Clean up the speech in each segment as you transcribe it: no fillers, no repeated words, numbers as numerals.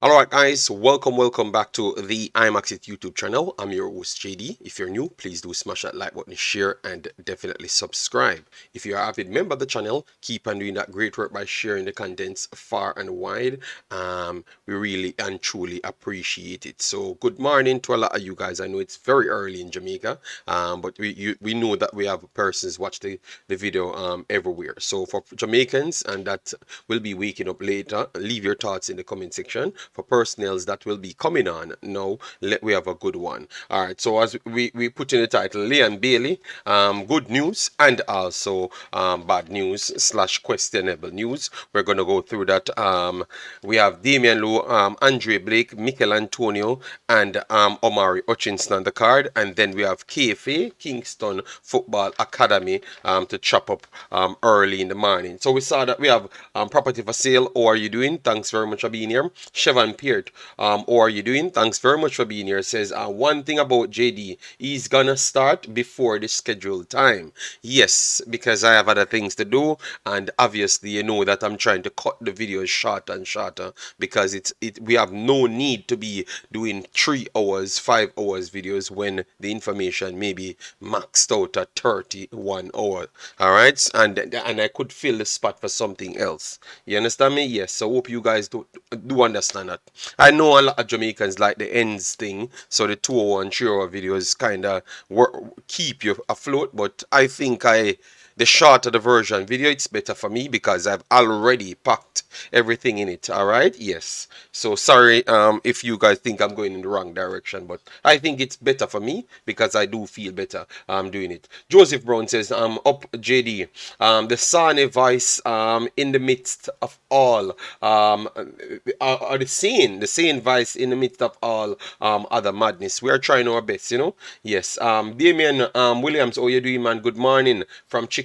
Alright guys, welcome back to the Imaxit YouTube channel. I'm your host JD. If you're new, please do smash that like button, share, and definitely subscribe. If you're an avid member of the channel, keep on doing that great work by sharing the contents far and wide. We really and truly appreciate it. So good morning to a lot of you guys. I know it's very early in Jamaica, but we know that we have persons watch the video everywhere. So for Jamaicans and that will be waking up later, leave your thoughts in the comment section. For personnels that will be coming on now, we have a good one. All right, so as we put in the title, Leon Bailey, good news and also bad news slash questionable news. We're going to go through that. We have Damian Lowe, Andre Blake, Michail Antonio, and Omari Hutchinson on the card, and then we have KFA Kingston Football Academy to chop up early in the morning. So we saw that we have property for sale. How are you doing? Thanks very much for being here. Chevan Peart, how are you doing? Thanks very much for being here. Says one thing about JD, he's gonna start before the scheduled time. Yes, because I have other things to do, and obviously you know that I'm trying to cut the videos shorter and shorter because we have no need to be doing 3 hours, 5 hours videos when the information may be maxed out at 31 hours. All right, and I could fill the spot for something else. You understand me? Yes. So hope you guys do understand that. I know a lot of Jamaicans like the ends thing, so the 2 hour and 3 hour videos kind of keep you afloat, but I think the shorter the version video, it's better for me because I've already packed everything in it. All right, yes. So sorry if you guys think I'm going in the wrong direction, but I think it's better for me because I do feel better doing it. Joseph Brown says up JD, the Sane Vice in the midst of all are the sane Vice in the midst of all other madness. We are trying our best, you know. Yes. Damian Williams, how you doing, man? Good morning from Chicago.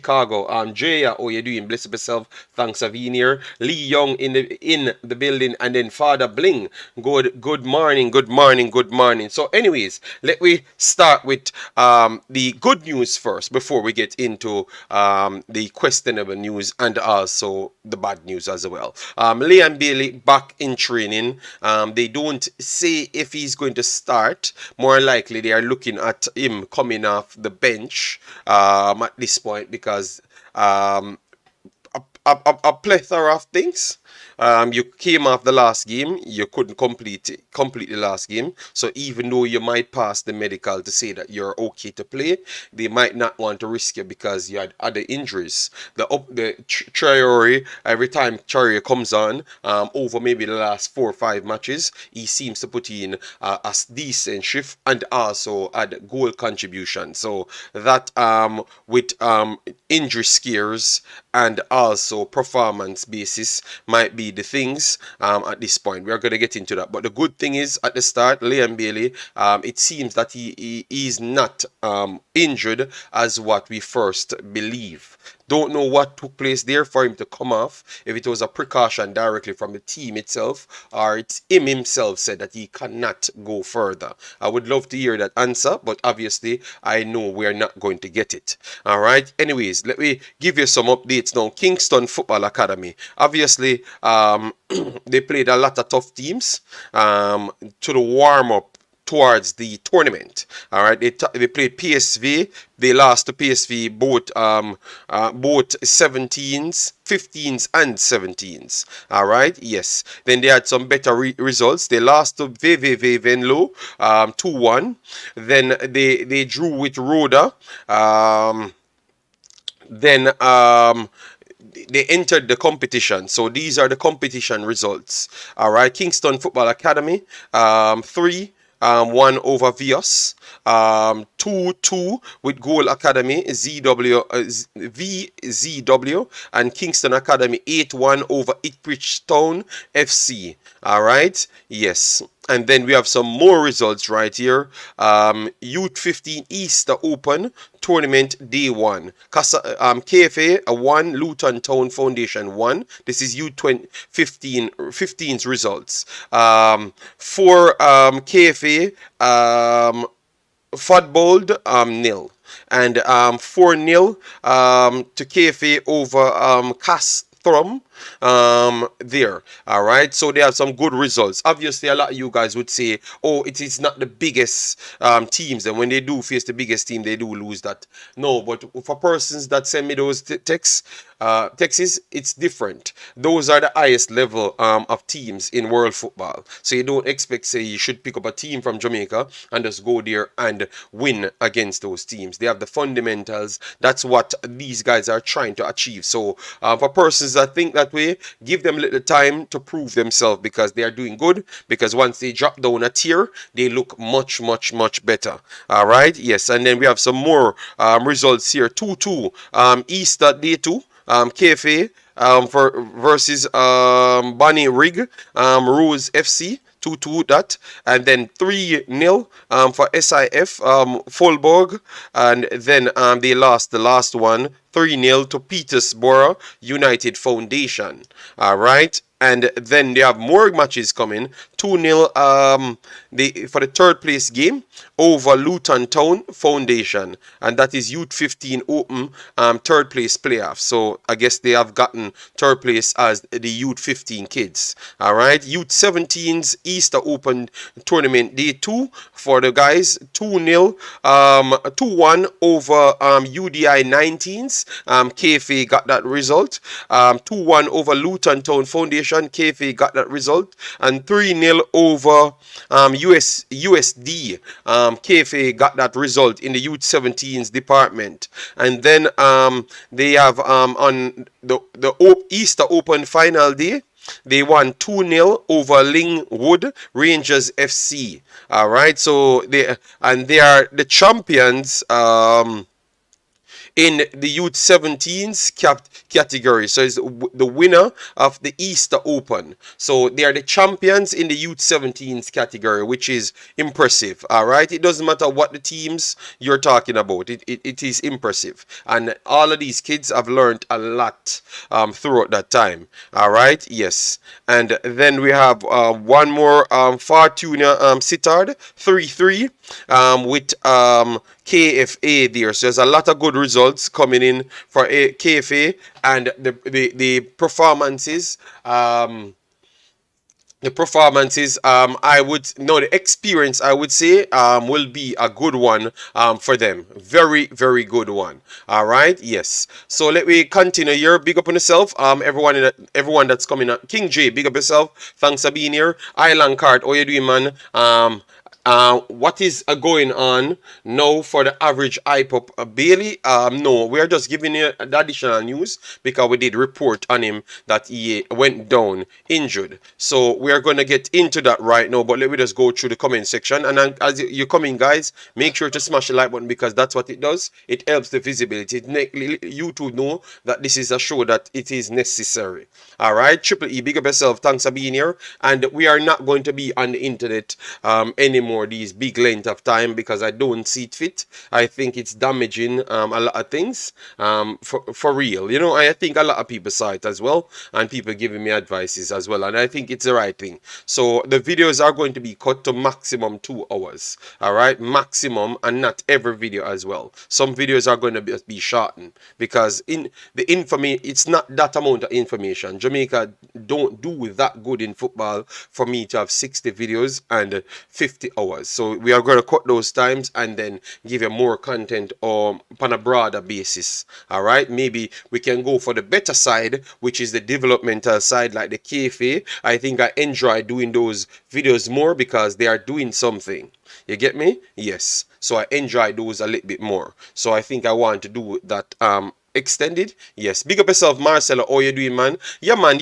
Jaya, how you doing? Bless yourself. Thanks for being here. Lee Young in the building, and then Father Bling. Good morning. So anyways, let me start with the good news first before we get into the questionable news and also the bad news as well. Leon Bailey back in training. They don't say if he's going to start. More likely they are looking at him coming off the bench at this point because a plethora of things. You came off the last game, you couldn't complete the last game. So even though you might pass the medical to say that you're okay to play, they might not want to risk you because you had other injuries. The Traore, every time Traore comes on, over maybe the last 4 or 5 matches, he seems to put in a decent shift and also add goal contribution. So that with injury scares and also performance basis might be the things at this point. We are going to get into that. But the good thing is at the start, Leon Bailey, it seems that he is not injured as what we first believe. Don't know what took place there for him to come off, if it was a precaution directly from the team itself or it's him himself said that he cannot go further. I would love to hear that answer, but obviously I know we're not going to get it. All right. Anyways, let me give you some updates now. Kingston Football Academy. Obviously, they played a lot of tough teams to the warm-up towards the tournament. All right, they played PSV. They lost to PSV both 17s, 15s, and 17s. All right, yes. Then they had some better results. They lost to VVV Venlo 2-1. Then they drew with Roda. Then they entered the competition. So these are the competition results. All right, Kingston Football Academy 3-1 over Vios, 2-2 with Goal Academy, VZW, and Kingston Academy 8-1 over Ipswich Town FC. All right, yes. And then we have some more results right here. Youth 15 Easter Open Tournament Day 1. KFA 1, Luton Town Foundation 1. This is Youth 15's results. For KFA, Fodbold 0. And 4-0 to KFA over Cas thumb there. All right, so they have some good results. Obviously, a lot of you guys would say, oh, it is not the biggest teams, and when they do face the biggest team, they do lose that. No, but for persons that send me those texts, it's different. Those are the highest level of teams in world football. So you don't expect, say, you should pick up a team from Jamaica and just go there and win against those teams. They have the fundamentals. That's what these guys are trying to achieve. So for persons that think that way, give them a little time to prove themselves, because they are doing good. Because once they drop down a tier, they look much, much, much better. All right, yes. And then we have some more results here. 2-2 Easter Day 2. KFA versus Bonnie Rig Rose FC 2-2 that, and then 3-0 for SIF Fulborg, and then they lost the last one 3-0 to Petersborough United Foundation. All right. And then they have more matches coming. 2-0 for the third place game over Luton Town Foundation. And that is Youth 15 Open third place playoff. So I guess they have gotten third place as the Youth 15 kids. Alright. Youth 17's Easter Open Tournament Day 2 for the guys. 2-0 2-1 over UDI 19's. KFA got that result. 2-1 over Luton Town Foundation. KFA got that result, and 3-0 over USD. KFA got that result in the Youth 17s department. And then they have on the Easter Open final day, they won 2-0 over Lingwood Rangers FC. All right, so they are the champions in the Youth 17s category. So it's the winner of the Easter Open. So they are the champions in the Youth 17s category, which is impressive. All right. It doesn't matter what the teams you're talking about. It is impressive. And all of these kids have learned a lot throughout that time. All right. Yes. And then we have one more Fortuna Sittard 3-3 with KFA there. So there's a lot of good results coming in for KFA, and the performances the experience, I would say, will be a good one for them. Very, very good one. All right. Yes. So let me continue here. Big up on yourself. Everyone that's coming up. King J, big up yourself. Thanks for being here. Island Card, how you doing, man? What is going on now for the average IPOP Bailey? No, we are just giving you the additional news because we did report on him that he went down injured. So we are going to get into that right now, but let me just go through the comment section. And then as you come in, guys, make sure to smash the like button, because that's what it does. It helps the visibility. It makes you to know that this is a show that it is necessary. All right, Triple E, big up yourself. Thanks for being here. And we are not going to be on the internet anymore these big length of time, because I don't see it fit. I think it's damaging a lot of things for real. You know, I think a lot of people saw it as well, and people giving me advices as well, and I think it's the right thing. So the videos are going to be cut to maximum 2 hours. All right, maximum, and not every video as well. Some videos are going to be shortened, because in the information, it's not that amount of information. Jamaica don't do that good in football for me to have 60 videos and 50 hours. So we are going to cut those times and then give you more content on a broader basis. All right, maybe we can go for the better side, which is the developmental side, like the KFA. I think I enjoy doing those videos more because they are doing something. You get me? Yes. So I enjoy those a little bit more. So I think I want to do that extended. Yes, big up yourself, Marcelo. How you doing, man? Yeah, man.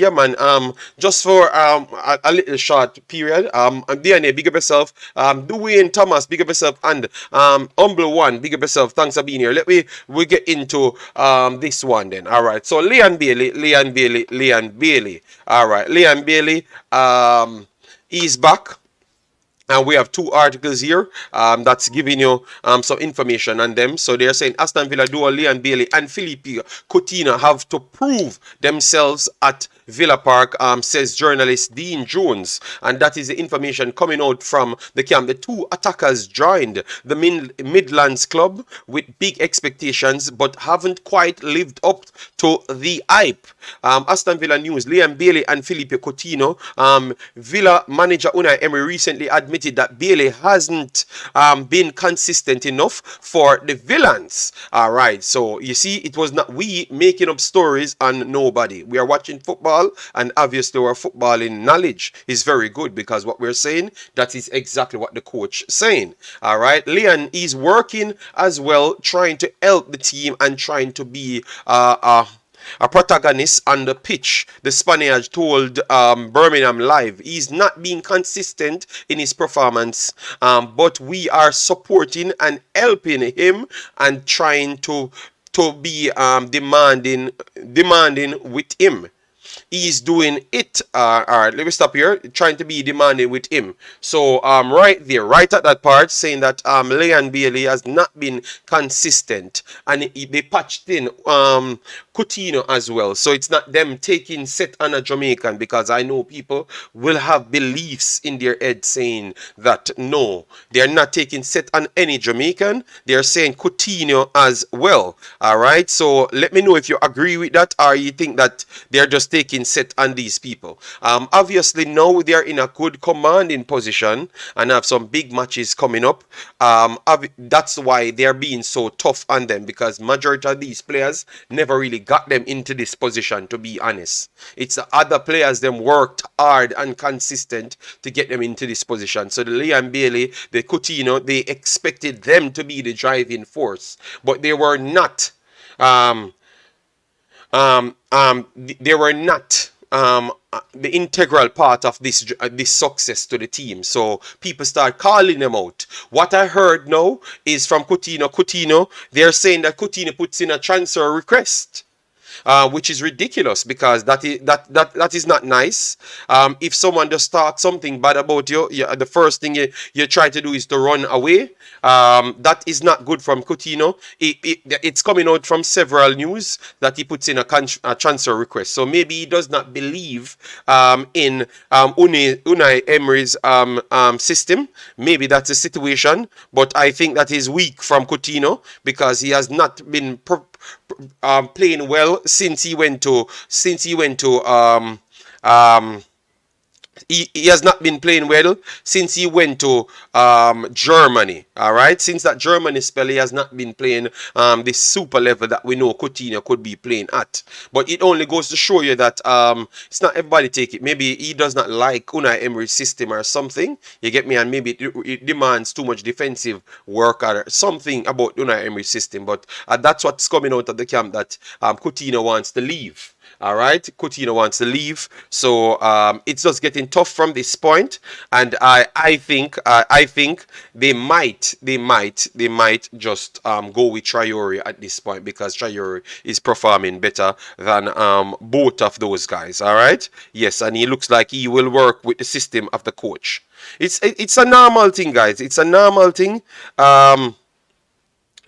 Just for a little short period, DNA, big up yourself. Dwayne Thomas, big up yourself. And Humble One, big up yourself. Thanks for being here. We get into this one then. All right, so Leon Bailey. All right, Leon Bailey is back. And we have 2 articles here that's giving you some information on them. So they're saying Aston Villa duo Leon Bailey and Felipe Coutinho have to prove themselves at Villa Park, says journalist Dean Jones. And that is the information coming out from the camp. The two attackers joined the Midlands club with big expectations but haven't quite lived up to the hype. Aston Villa News, Liam Bailey and Felipe Coutinho. Villa manager Unai Emery recently admitted that Bailey hasn't been consistent enough for the villains. Alright, so you see, it was not we making up stories and nobody. We are watching football, and obviously our footballing knowledge is very good, because what we're saying, that is exactly what the coach is saying. Alright, Leon is working as well, trying to help the team and trying to be a protagonist on the pitch. The Spaniard told Birmingham Live he's not being consistent in his performance, but we are supporting and helping him and trying to be demanding with him. He's doing it. Alright, let me stop here. Trying to be demanding with him. So right there, right at that part, saying that Leon Bailey has not been consistent, and they patched in Coutinho as well. So it's not them taking set on a Jamaican, because I know people will have beliefs in their head saying that no, they're not taking set on any Jamaican. They're saying Coutinho as well. Alright, so let me know if you agree with that, or you think that they're just taking set on these people. Obviously now they're in a good commanding position and have some big matches coming up. That's why they're being so tough on them, because majority of these players never really got them into this position, to be honest. It's the other players them worked hard and consistent to get them into this position. So the Liam Bailey, the Coutinho, they expected them to be the driving force, but they were not. They were not the integral part of this success to the team. So people start calling them out. What I heard now is from Coutinho, they're saying that Coutinho puts in a transfer request. Which is ridiculous, because that is not nice. If someone just talks something bad about you, the first thing you try to do is to run away. That is not good from Coutinho. It's coming out from several news that he puts in a transfer request. So maybe he does not believe in Unai Emery's system. Maybe that's a situation, but I think that is weak from Coutinho, because he has not been playing well since he went to he has not been playing well since he went to Germany. Alright, since that Germany spell, he has not been playing this super level that we know Coutinho could be playing at. But it only goes to show you that it's not everybody take it. Maybe he does not like Unai Emery's system or something, you get me, and maybe it demands too much defensive work or something about Unai Emery's system. But that's what's coming out of the camp, that Coutinho wants to leave. Alright, Coutinho wants to leave, so it's just getting tough from this point, and I think they might just go with Traore at this point, because Traore is performing better than both of those guys. Alright, yes, and he looks like he will work with the system of the coach. It's a normal thing, guys. It's a normal thing.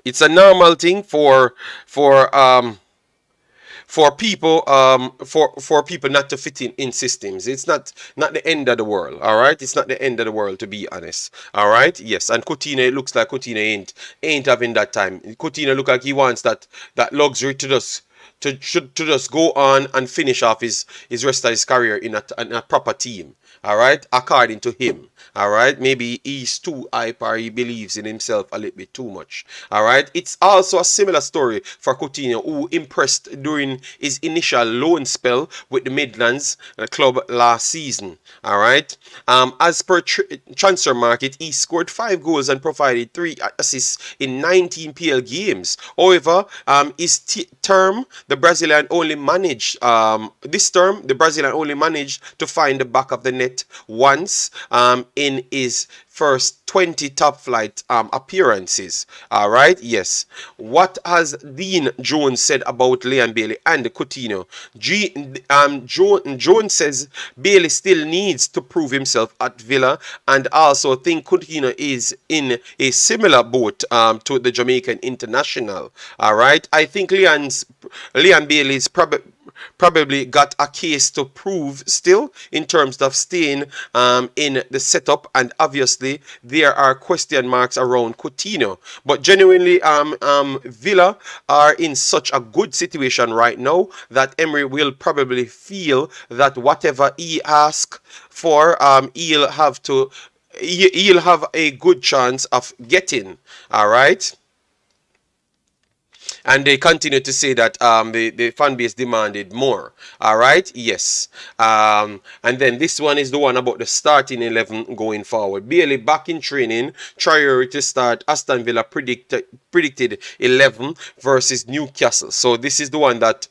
It's a normal thing for people for people not to fit in systems. It's not the end of the world. All right, it's not the end of the world, to be honest. All right, yes. And Coutinho, it looks like Coutinho ain't having that time. Coutinho look like he wants that luxury to just go on and finish off his rest of his career in a proper team. All right, according to him. All right, maybe he's too hype, or he believes in himself a little bit too much. All right, it's also a similar story for Coutinho, who impressed during his initial loan spell with the Midlands club last season. All right, as per transfer market, he scored 5 goals and provided 3 assists in 19 PL games. However, his term, the Brazilian only managed to find the back of the net once in his first 20 top flight appearances. All right, yes. What has Dean Jones said about Liam Bailey and Coutinho? Jones says Bailey still needs to prove himself at Villa, and also think Coutinho is in a similar boat to the Jamaican international. All right, I think Liam Bailey is probably got a case to prove still in terms of staying in the setup, and obviously there are question marks around Coutinho. But genuinely, Villa are in such a good situation right now that Emery will probably feel that whatever he asks for, he'll have a good chance of getting. All right. And they continue to say that the fan base demanded more. All right, yes. And then this one is the one about the starting 11 going forward. Bailey back in training. Traore to start. Aston Villa predicted 11 versus Newcastle. So this is the one that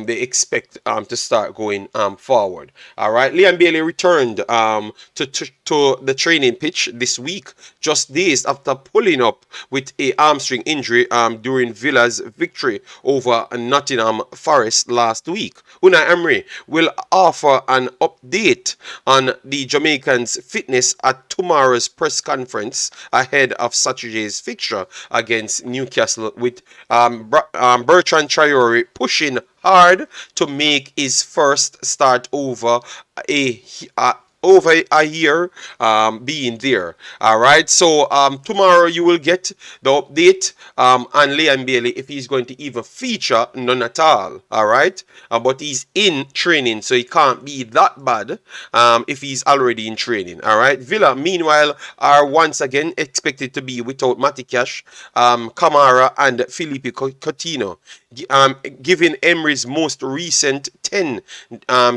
they expect to start going forward. All right, Liam Bailey returned to the training pitch this week, just days after pulling up with a hamstring injury during Villa's victory over Nottingham Forest last week. Unai Emery will offer an update on the Jamaicans' fitness at tomorrow's press conference ahead of Saturday's fixture against Newcastle, with Bertrand Traore pushing hard to make his first start over a year being there. All right, so tomorrow you will get the update on Liam Bailey, if he's going to even feature. None at all. All right, but he's in training, so he can't be that bad if he's already in training. All right, Villa meanwhile are once again expected to be without Matty Cash, Kamara and Felipe Coutinho, given Emery's most recent 10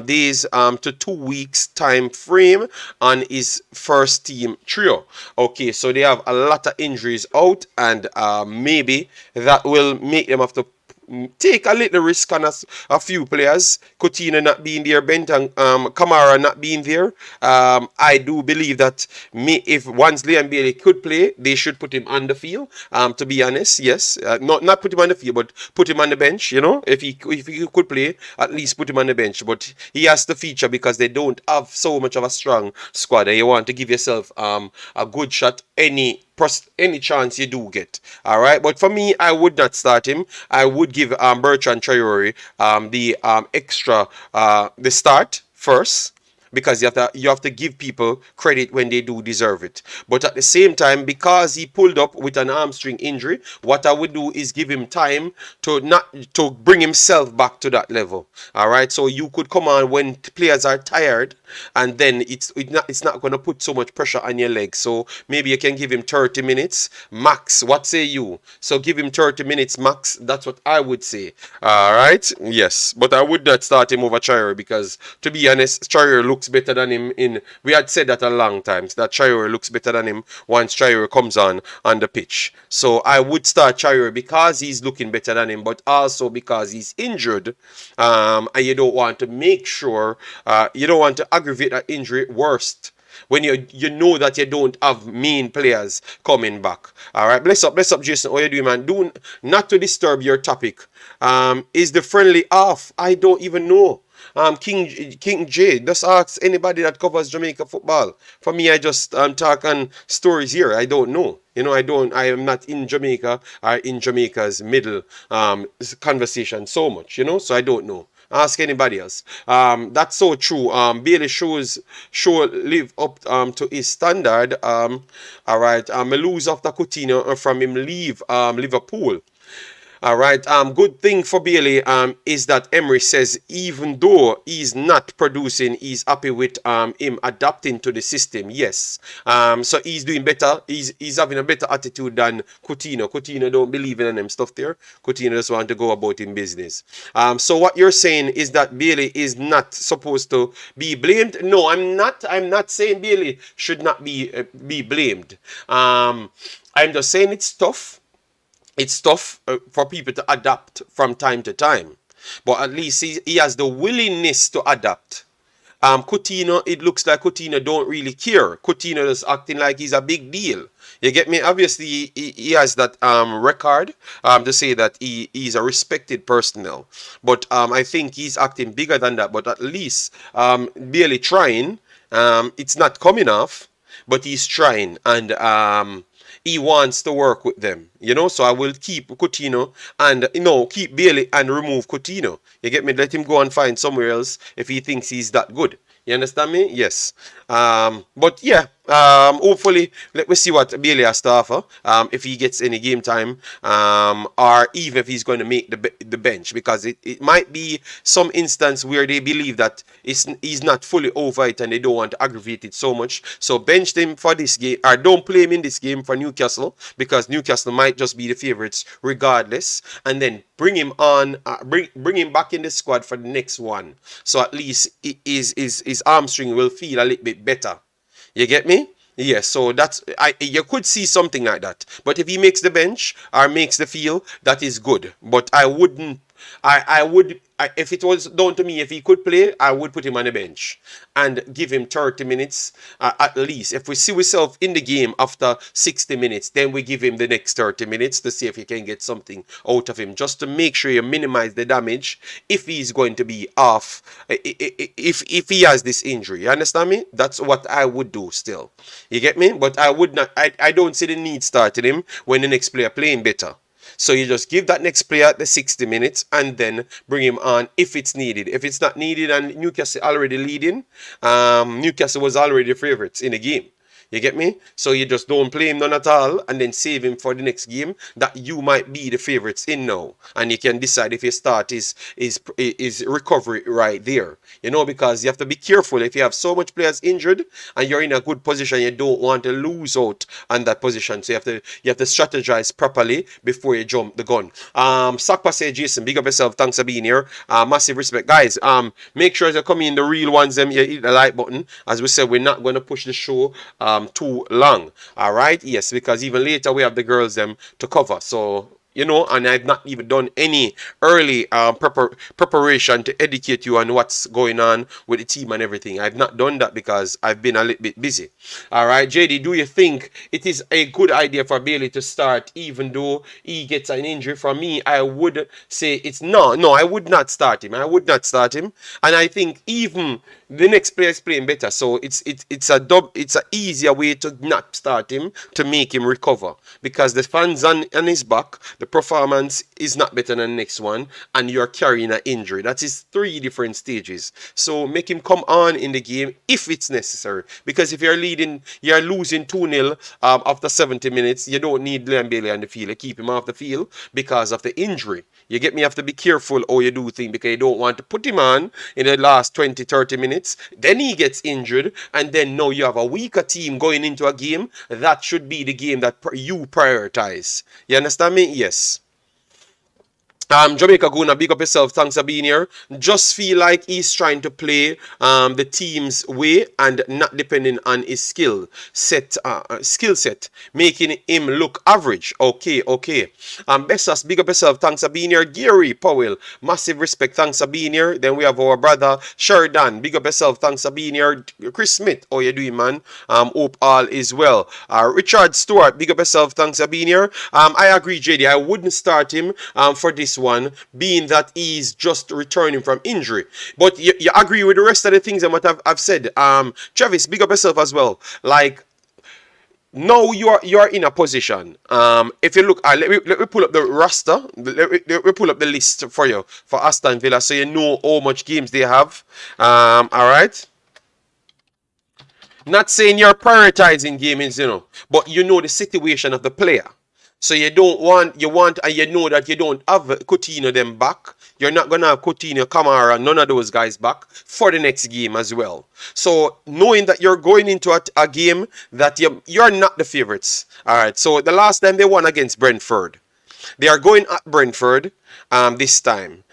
days to 2 weeks time frame on his first team trio. Okay, so they have a lot of injuries out, and maybe that will make them have to take a little risk on a few players. Coutinho not being there, Bent and Kamara not being there. I do believe that if once Liam Bailey could play, they should put him on the field. To be honest, yes, not put him on the field, but put him on the bench. You know, if he could play, at least put him on the bench. But he has to feature because they don't have so much of a strong squad, and you want to give yourself a good shot any chance you do get. All right, but for me, I would not start him. I would give Bertrand Traore the extra the start first, because you have to give people credit when they do deserve it. But at the same time, because he pulled up with an hamstring injury, what I would do is give him time to bring himself back to that level. All right, so you could come on when players are tired, and then it's not going to put so much pressure on your legs. So maybe you can give him 30 minutes max. What say you? So give him 30 minutes max. That's what I would say. All right, yes, but I would not start him over Traore, because to be honest, Traore looks better than him we had said that a long time, that Traore looks better than him once Traore comes on the pitch. So I would start Traore because he's looking better than him, but also because he's injured, and you don't want to make sure you don't want to aggravate that injury worst when you know that you don't have main players coming back. All right, bless up Jason. How you doing, man? Do not to disturb your topic. Is the friendly off? I don't even know. King J, just ask anybody that covers Jamaica football. For me, I just talk on stories here. I don't know. You know, I am not in Jamaica or in Jamaica's middle conversation so much, you know, so I don't know. Ask anybody else. That's so true. Bailey live up to his standard. All right. Lose after Coutinho from him leave Liverpool. All right. Good thing for Bailey is that Emery says even though he's not producing, he's happy with him adapting to the system. Yes. So he's doing better. He's having a better attitude than Coutinho. Coutinho don't believe in them stuff there. Coutinho just want to go about in business. So what you're saying is that Bailey is not supposed to be blamed. No, I'm not. I'm not saying Bailey should not be blamed. I'm just saying it's tough. It's tough for people to adapt from time to time. But at least he has the willingness to adapt. Coutinho, it looks like Coutinho don't really care. Coutinho is acting like he's a big deal. You get me? Obviously, he has that record to say that he's a respected personnel. But I think he's acting bigger than that. But at least barely trying. It's not coming off, but he's trying. And he wants to work with them. So I will keep Coutinho and keep Bailey and remove Coutinho. You get me? Let him go and find somewhere else if he thinks he's that good. You understand me? Yes. But yeah, hopefully, let me see what Bailey has to offer. If he gets any game time, or even if he's going to make the bench, because it might be some instance where they believe that he's not fully over it and they don't want to aggravate it so much. So bench him for this game, or don't play him in this game for Newcastle, because Newcastle might just be the favourites regardless, and then bring him on, bring him back in the squad for the next one. So at least his hamstring will feel a little bit better. You get me? Yes, so you could see something like that. But if he makes the bench or makes the field, that is good. But I wouldn't. If it was down to me, if he could play, I would put him on the bench and give him 30 minutes at least. If we see ourselves in the game after 60 minutes, then we give him the next 30 minutes to see if you can get something out of him, just to make sure you minimize the damage if he's going to be off, if he has this injury. You understand me? That's what I would do still. You get me? But I would not. I don't see the need starting him when the next player playing better. So you just give that next player the 60 minutes and then bring him on if it's needed. If it's not needed and Newcastle already leading, Newcastle was already the favourites in the game. You get me? So you just don't play him none at all and then save him for the next game that you might be the favourites in now. And you can decide if your start is recovery right there. Because you have to be careful. If you have so much players injured and you're in a good position, you don't want to lose out on that position. So you have to strategize properly before you jump the gun. Sakpa say, Jason, big up yourself. Thanks for being here. Massive respect. Guys, make sure you come in the real ones, you hit the like button. As we said, we're not going to push the show too long. All right, yes, because even later we have the girls them to cover. So and I've not even done any early preparation to educate you on what's going on with the team and everything. I've not done that because I've been a little bit busy. All right, JD, do you think it is a good idea for Bailey to start even though he gets an injury? For me, I would say it's no, I would not start him. I would not start him. And I think even the next player is playing better, so it's an easier way to not start him, to make him recover, because the fans on his back, the performance is not better than the next one, and you're carrying an injury. That is 3 different stages. So make him come on in the game if it's necessary, because if you're losing 2-0 after 70 minutes, you don't need Liam Bailey on the field. You keep him off the field because of the injury. You get me? You have to be careful how you do things, because you don't want to put him on in the last 20-30 minutes. Then he gets injured, and then now you have a weaker team going into a game. That should be the game that you prioritize. You understand me? Yes. Jamaica Guna, big up yourself. Thanks for being here. Just feel like he's trying to play the team's way and not depending on his skill set, making him look average. Okay. Bessus, big up yourself. Thanks for being here. Gary Powell, massive respect. Thanks for being here. Then we have our brother Sheridan. Big up yourself. Thanks for being here. Chris Smith, how you doing, man? Hope all is well. Richard Stewart, big up yourself. Thanks for being here. I agree, JD. I wouldn't start him for this one, being that he's just returning from injury. But you agree with the rest of the things and what I've said. Travis, big up yourself as well. Like, now you're in a position. If you look, let me pull up the roster. Let me pull up the list for you for Aston Villa, so you know how much games they have. All right. Not saying you're prioritizing games, but you know the situation of the player. So you want, and you know that you don't have Coutinho them back. You're not going to have Coutinho, Kamara, none of those guys back for the next game as well. So knowing that you're going into a game that you're not the favourites. All right, so the last time they won against Brentford. They are going at Brentford this time.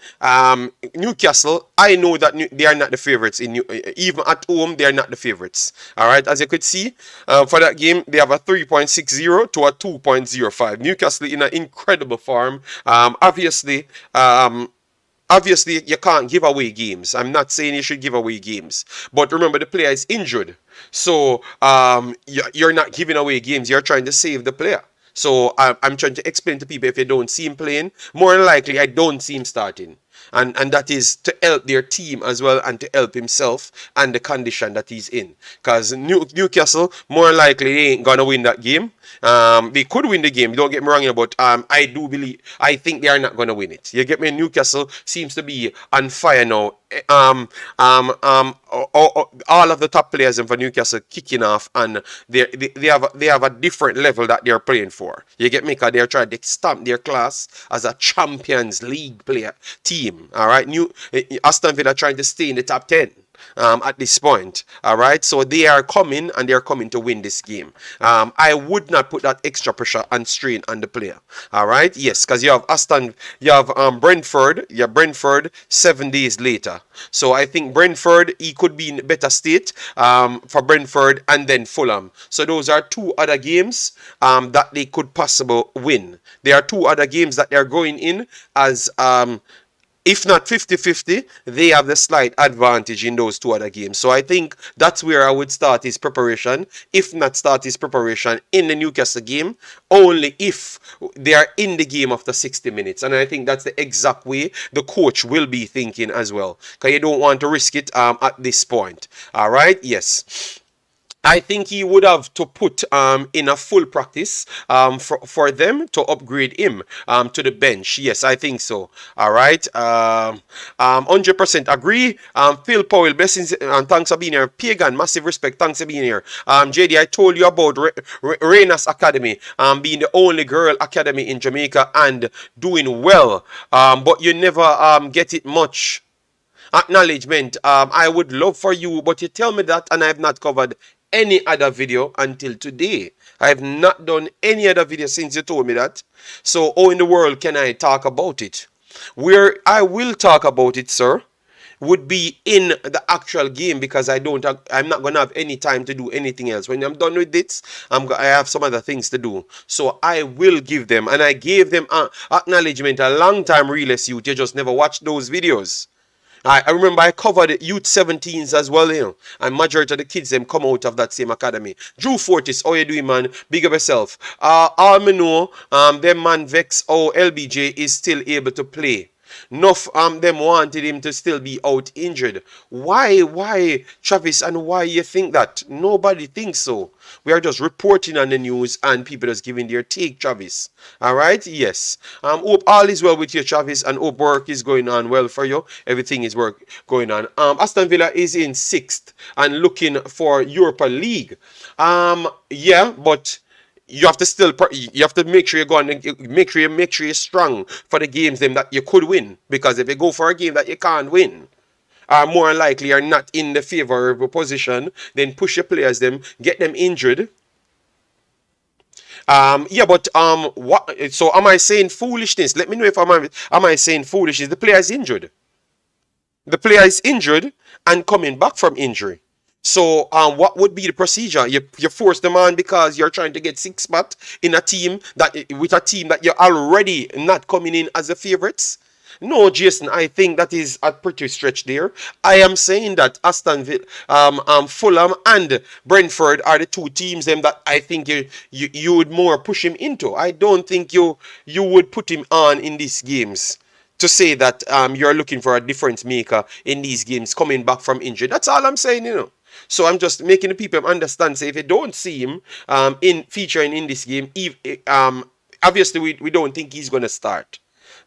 Newcastle, I know that they are not the favourites. Even at home, they are not the favourites. All right, as you could see, for that game, they have a 3.60 to a 2.05. Newcastle in an incredible form. Obviously, you can't give away games. I'm not saying you should give away games. But remember, the player is injured. So you're not giving away games. You're trying to save the player. So I'm trying to explain to people, if you don't see him playing, more than likely I don't see him starting. And that is to help their team as well and to help himself and the condition that he's in. Because Newcastle, more likely, they ain't going to win that game. They could win the game, don't get me wrong, but I think they are not going to win it. You get me? Newcastle seems to be on fire now. All of the top players for Newcastle kicking off, and they have a different level that they're playing for. You get me? Because they're trying to stamp their class as a Champions League player team. All right, Aston Villa trying to stay in the top 10. At this point, all right, so they are coming and they are coming to win this game. I would not put that extra pressure and strain on the player, all right. Yes, because you have Brentford 7 days later, so I think Brentford, he could be in better state for Brentford, and then Fulham. So those are two other games that they could possibly win. There are two other games that they are going in as if not 50-50, they have the slight advantage in those two other games. So I think that's where I would start his preparation. If not start his preparation in the Newcastle game, only if they are in the game after 60 minutes. And I think that's the exact way the coach will be thinking as well. Because you don't want to risk it at this point. All right? Yes. I think he would have to put in a full practice for them to upgrade him to the bench. Yes, I think so. All right. 100% agree. Phil Powell, blessings and thanks for being here. Pagan, massive respect. Thanks for being here. JD, I told you about Reina's Academy being the only girl academy in Jamaica and doing well. But you never get it much acknowledgement. I would love for you, but you tell me that and I have not covered any other video until today. I have not done any other video since you told me that. So how in the world can I talk about it? Where I will talk about it, sir, would be in the actual game, because I'm not going to have any time to do anything else. When I'm done with this, I have some other things to do. So I will give them, and I gave them acknowledgement a long time, Realist Youth. You just never watched those videos. I remember I covered youth 17s as well, you know, and majority of the kids them come out of that same academy. Drew Fortis, how you doing, man? Big up yourself. All me know, them man vex, LBJ is still able to play. Enough them wanted him to still be out injured. Why, Travis, and why you think that? Nobody thinks so. We are just reporting on the news and people just giving their take, Travis. Alright, yes. Hope all is well with you, Travis, and hope work is going on well for you. Everything is going on. Aston Villa is in 6th and looking for Europa League. Yeah, but you have to make sure you go and make sure you're strong for the games them that you could win. Because if you go for a game that you can't win, are more likely are not in the favorable position, then push your players them, get them injured. Yeah, but what? So am I saying foolishness? Let me know if am I saying foolishness? The player is injured. The player is injured and coming back from injury. So what would be the procedure? You force them on because you're trying to get 6th spot in a team that you're already not coming in as the favorites? No, Jason, I think that is a pretty stretch there. I am saying that Aston Villa, Fulham and Brentford are the two teams that I think you would more push him into. I don't think you would put him on in these games to say that you're looking for a difference maker in these games coming back from injury. That's all I'm saying, you know. So I'm just making the people understand. Say if you don't see him featuring in this game, obviously we don't think he's going to start.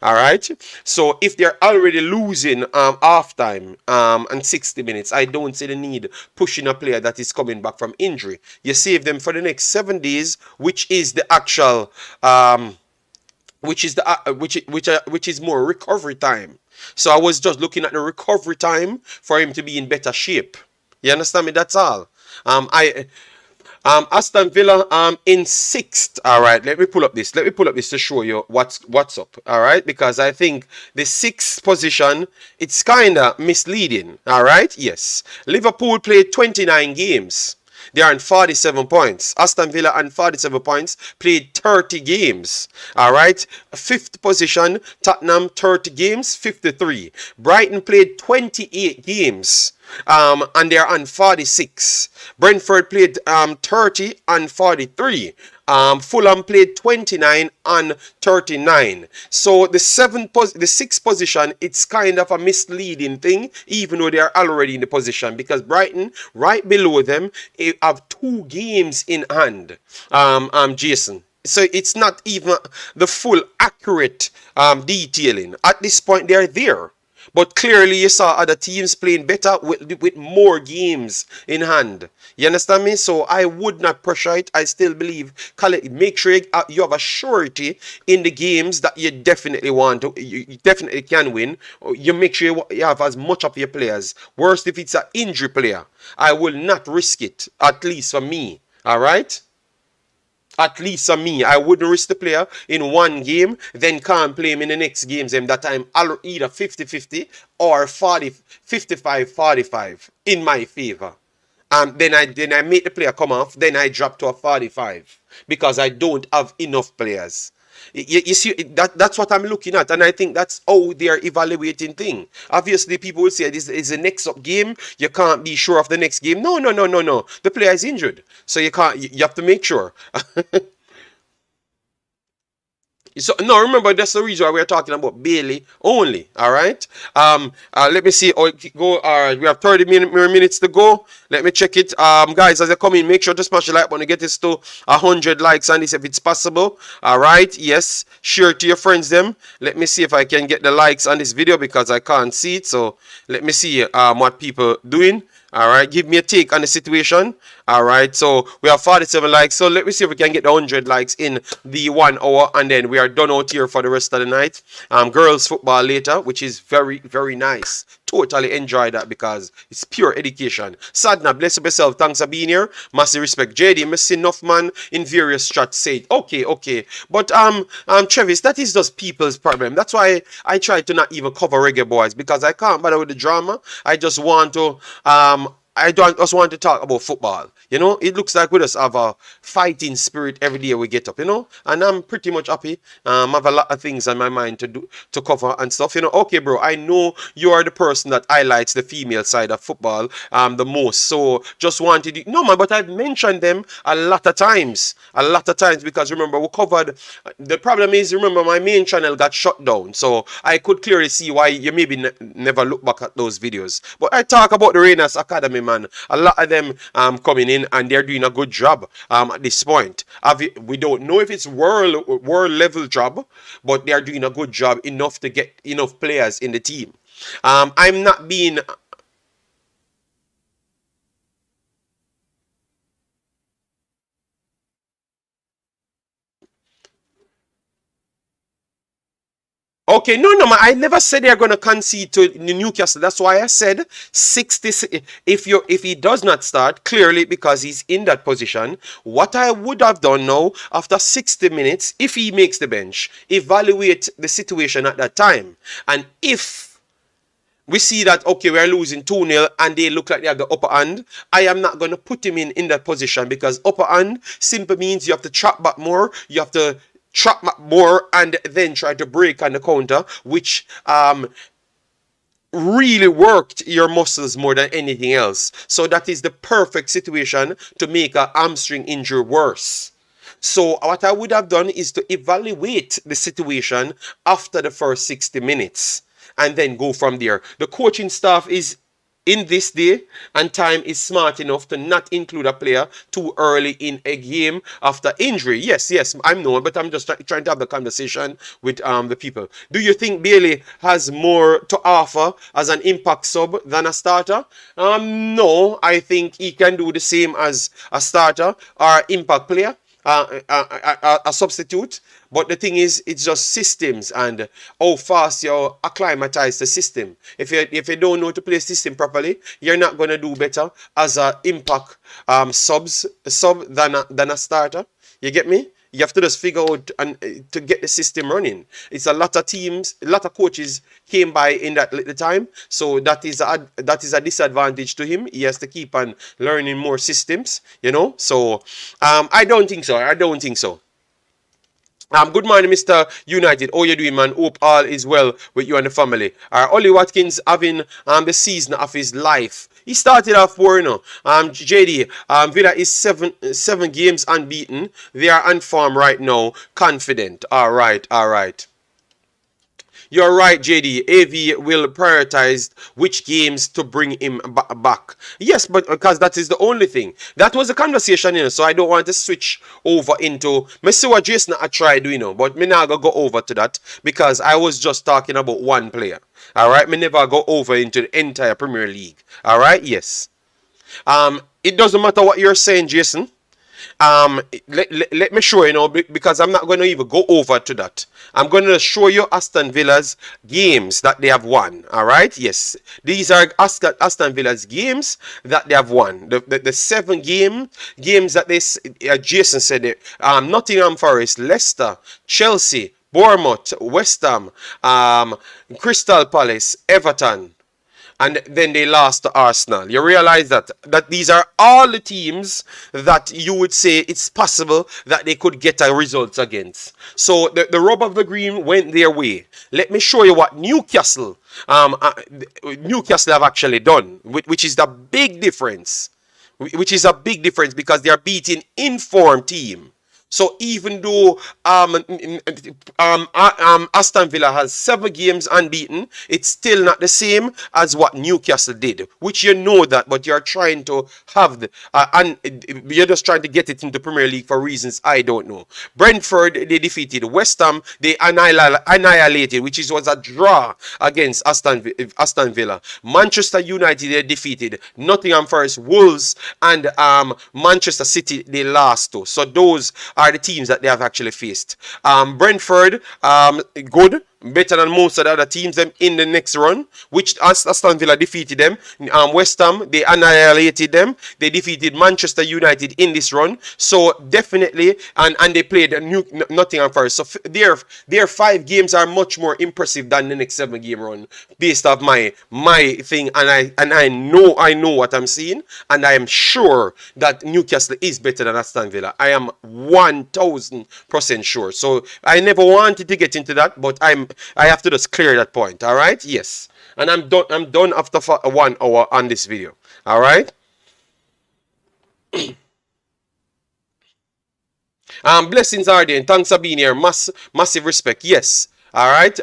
All right. So if they're already losing halftime and 60 minutes, I don't see the need pushing a player that is coming back from injury. You save them for the next 7 days, which is the actual which is more recovery time. So I was just looking at the recovery time for him to be in better shape. You understand me? That's all. Aston Villa in 6th. All right, let me pull up this. Let me pull up this to show you what's up. All right, because I think the 6th position, it's kind of misleading. All right, yes. Liverpool played 29 games. They are on 47 points. Aston Villa on 47 points, played 30 games. All right. 5th position, Tottenham 30 games, 53. Brighton played 28 games. and they're on 46. Brentford played 30 and 43. Fulham played 29 and 39. So the sixth position, it's kind of a misleading thing, even though they are already in the position, because Brighton, right below them, have 2 games in hand. Jason. So it's not even the full accurate detailing. At this point, they're there. But clearly you saw other teams playing better with more games in hand. You understand me? So I would not pressure it. I still believe, make sure you have a surety in the games that you definitely want to, you definitely can win. You make sure you have as much of your players. Worst if it's an injury player, I will not risk it, at least for me. All right? At least for me, I wouldn't risk the player in one game, then can't play him in the next games. That time, I'll either 50-50 or 55-45 in my favor. Then I make the player come off, then I drop to a 45 because I don't have enough players. You see, that's what I'm looking at, and I think that's how they are evaluating things. Obviously, people will say this is the next up game. You can't be sure of the next game. No. The player is injured, so you can't. You have to make sure. So no, remember that's the reason why we're talking about Bailey only. All right. Let me see. Oh, go. We have 30 minutes to go. Let me check it. Guys, as you come in, make sure to smash the like button to get this to 100 likes on this if it's possible. All right. Yes. Share it to your friends. Them. Let me see if I can get the likes on this video because I can't see it. So let me see what people doing. All right, give me a take on the situation. All right, so we have 47 likes. So let me see if we can get the 100 likes in the 1 hour, and then we are done out here for the rest of the night. Girls football later, which is very, very nice. Totally enjoy that because it's pure education. Sadna, bless up yourself. Thanks for being here. Massive respect. JD, I see enough man in various chats said, okay. But Travis, that is just people's problem. That's why I try to not even cover Reggae Boyz because I can't bother with the drama. I just want to I don't just want to talk about football. You know, it looks like we just have a fighting spirit every day we get up, you know, and I'm pretty much happy. I have a lot of things on my mind to cover and stuff, you know. Okay, bro, I know you are the person that highlights the female side of football the most. So just wanted you, no man, but I've mentioned them a lot of times because remember we covered. The problem is, remember my main channel got shut down, so I could clearly see why you maybe never look back at those videos. But I talk about the Renas Academy, man. A lot of them coming in and they're doing a good job at this point. We don't know if it's world level job, but they're doing a good job enough to get enough players in the team. I'm not being okay, no, man. I never said they're gonna concede to Newcastle. That's why I said 60. If he does not start, clearly because he's in that position, what I would have done now after 60 minutes, if he makes the bench, evaluate the situation at that time, and if we see that okay, we're losing 2-0 and they look like they have the upper hand, I am not gonna put him in that position because upper hand simply means you have to trap back more, you have to trap more and then try to break on the counter, which really worked your muscles more than anything else. So that is the perfect situation to make a hamstring injury worse. So what I would have done is to evaluate the situation after the first 60 minutes and then go from there. The coaching staff is in this day and time is smart enough to not include a player too early in a game after injury. Yes, I know, but I'm just trying to have the conversation with the people. Do you think Bailey has more to offer as an impact sub than a starter? No, I think he can do the same as a starter or impact player. A substitute, but the thing is, it's just systems and how fast you acclimatize the system. If you don't know to play system properly, you're not gonna do better as a impact sub than a starter. You get me? You have to just figure out and to get the system running. It's a lot of teams, a lot of coaches came by in that little time, so that is a disadvantage to him. He has to keep on learning more systems, you know. So I don't think so. Good morning, Mr. United. How you doing, man? Hope all is well with you and the family. Ollie Watkins having the season of his life. He started off poor, you know. JD, Villa is seven games unbeaten. They are on form right now, confident. All right, all right. You're right, JD. AV will prioritize which games to bring him back. Yes, but because that is the only thing. That was the conversation, you know. So I don't want to switch over into. Me see what Jason I tried, you know, but me not gonna go over to that because I was just talking about one player. All right, me never go over into the entire Premier League. All right, yes. It doesn't matter what you're saying, Jason. Let me show you now because I'm not going to even go over to that. I'm going to show you Aston Villa's games that they have won. All right, yes, these are Aston Villa's games that they have won. The 7 games that they Jason said it. Nottingham Forest, Leicester, Chelsea, Bournemouth, West Ham, Crystal Palace, Everton. And then they lost to Arsenal. You realize that these are all the teams that you would say it's possible that they could get a result against. So the rub of the green went their way. Let me show you what Newcastle have actually done, which is the big difference. Which is a big difference because they are beating informed team. So even though Aston Villa has 7 games unbeaten, it's still not the same as what Newcastle did. Which you know that, but you're trying to have you're just trying to get it into Premier League for reasons I don't know. Brentford, they defeated. West Ham, they annihilated, which was a draw against Aston Villa. Manchester United, they defeated. Nottingham Forest, Wolves, and Manchester City, they lost to. So those are the teams that they have actually faced. Brentford, good. Better than most of the other teams them in the next run, which Aston Villa defeated them. West Ham, they annihilated them. They defeated Manchester United in this run. So definitely, and they played Nottingham Forest. So their 5 games are much more impressive than the next 7 game run, based off my thing. And I know what I'm seeing, and I am sure that Newcastle is better than Aston Villa. I am 1000% sure. So I never wanted to get into that, but I have to just clear that point. All right, yes, and I'm done after 1 hour on this video. All right. Blessings are there. Thanks for being here. Massive respect. Yes. All right.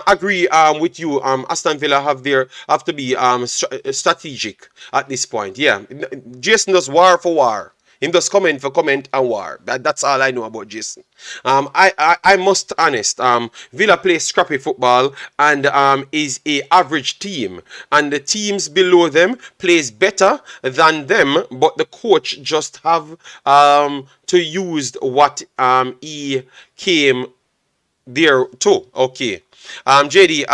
Agree with you. Aston Villa have to be strategic at this point. Yeah. Jason does war for war. Him just comment for comment and war. That's all I know about Jason. I must honest. Villa plays scrappy football and is a average team, and the teams below them plays better than them. But the coach just have to use what he came there too. Okay. JD,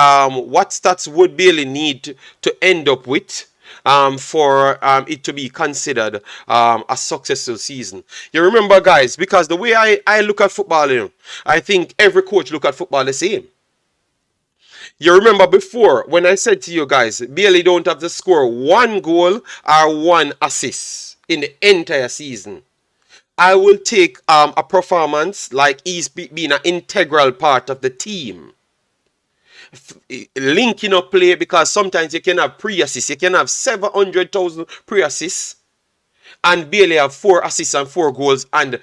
what stats would Bailey need to end up with for it to be considered a successful season? You remember, guys, because the way I look at football, you know, I think every coach look at football the same. You remember before when I said to you guys, Bailey don't have to score 1 goal or 1 assist in the entire season. I will take a performance like he's being an integral part of the team. Linking up play, because sometimes you can have pre-assists. You can have 700,000 pre-assists and barely have 4 assists and 4 goals, and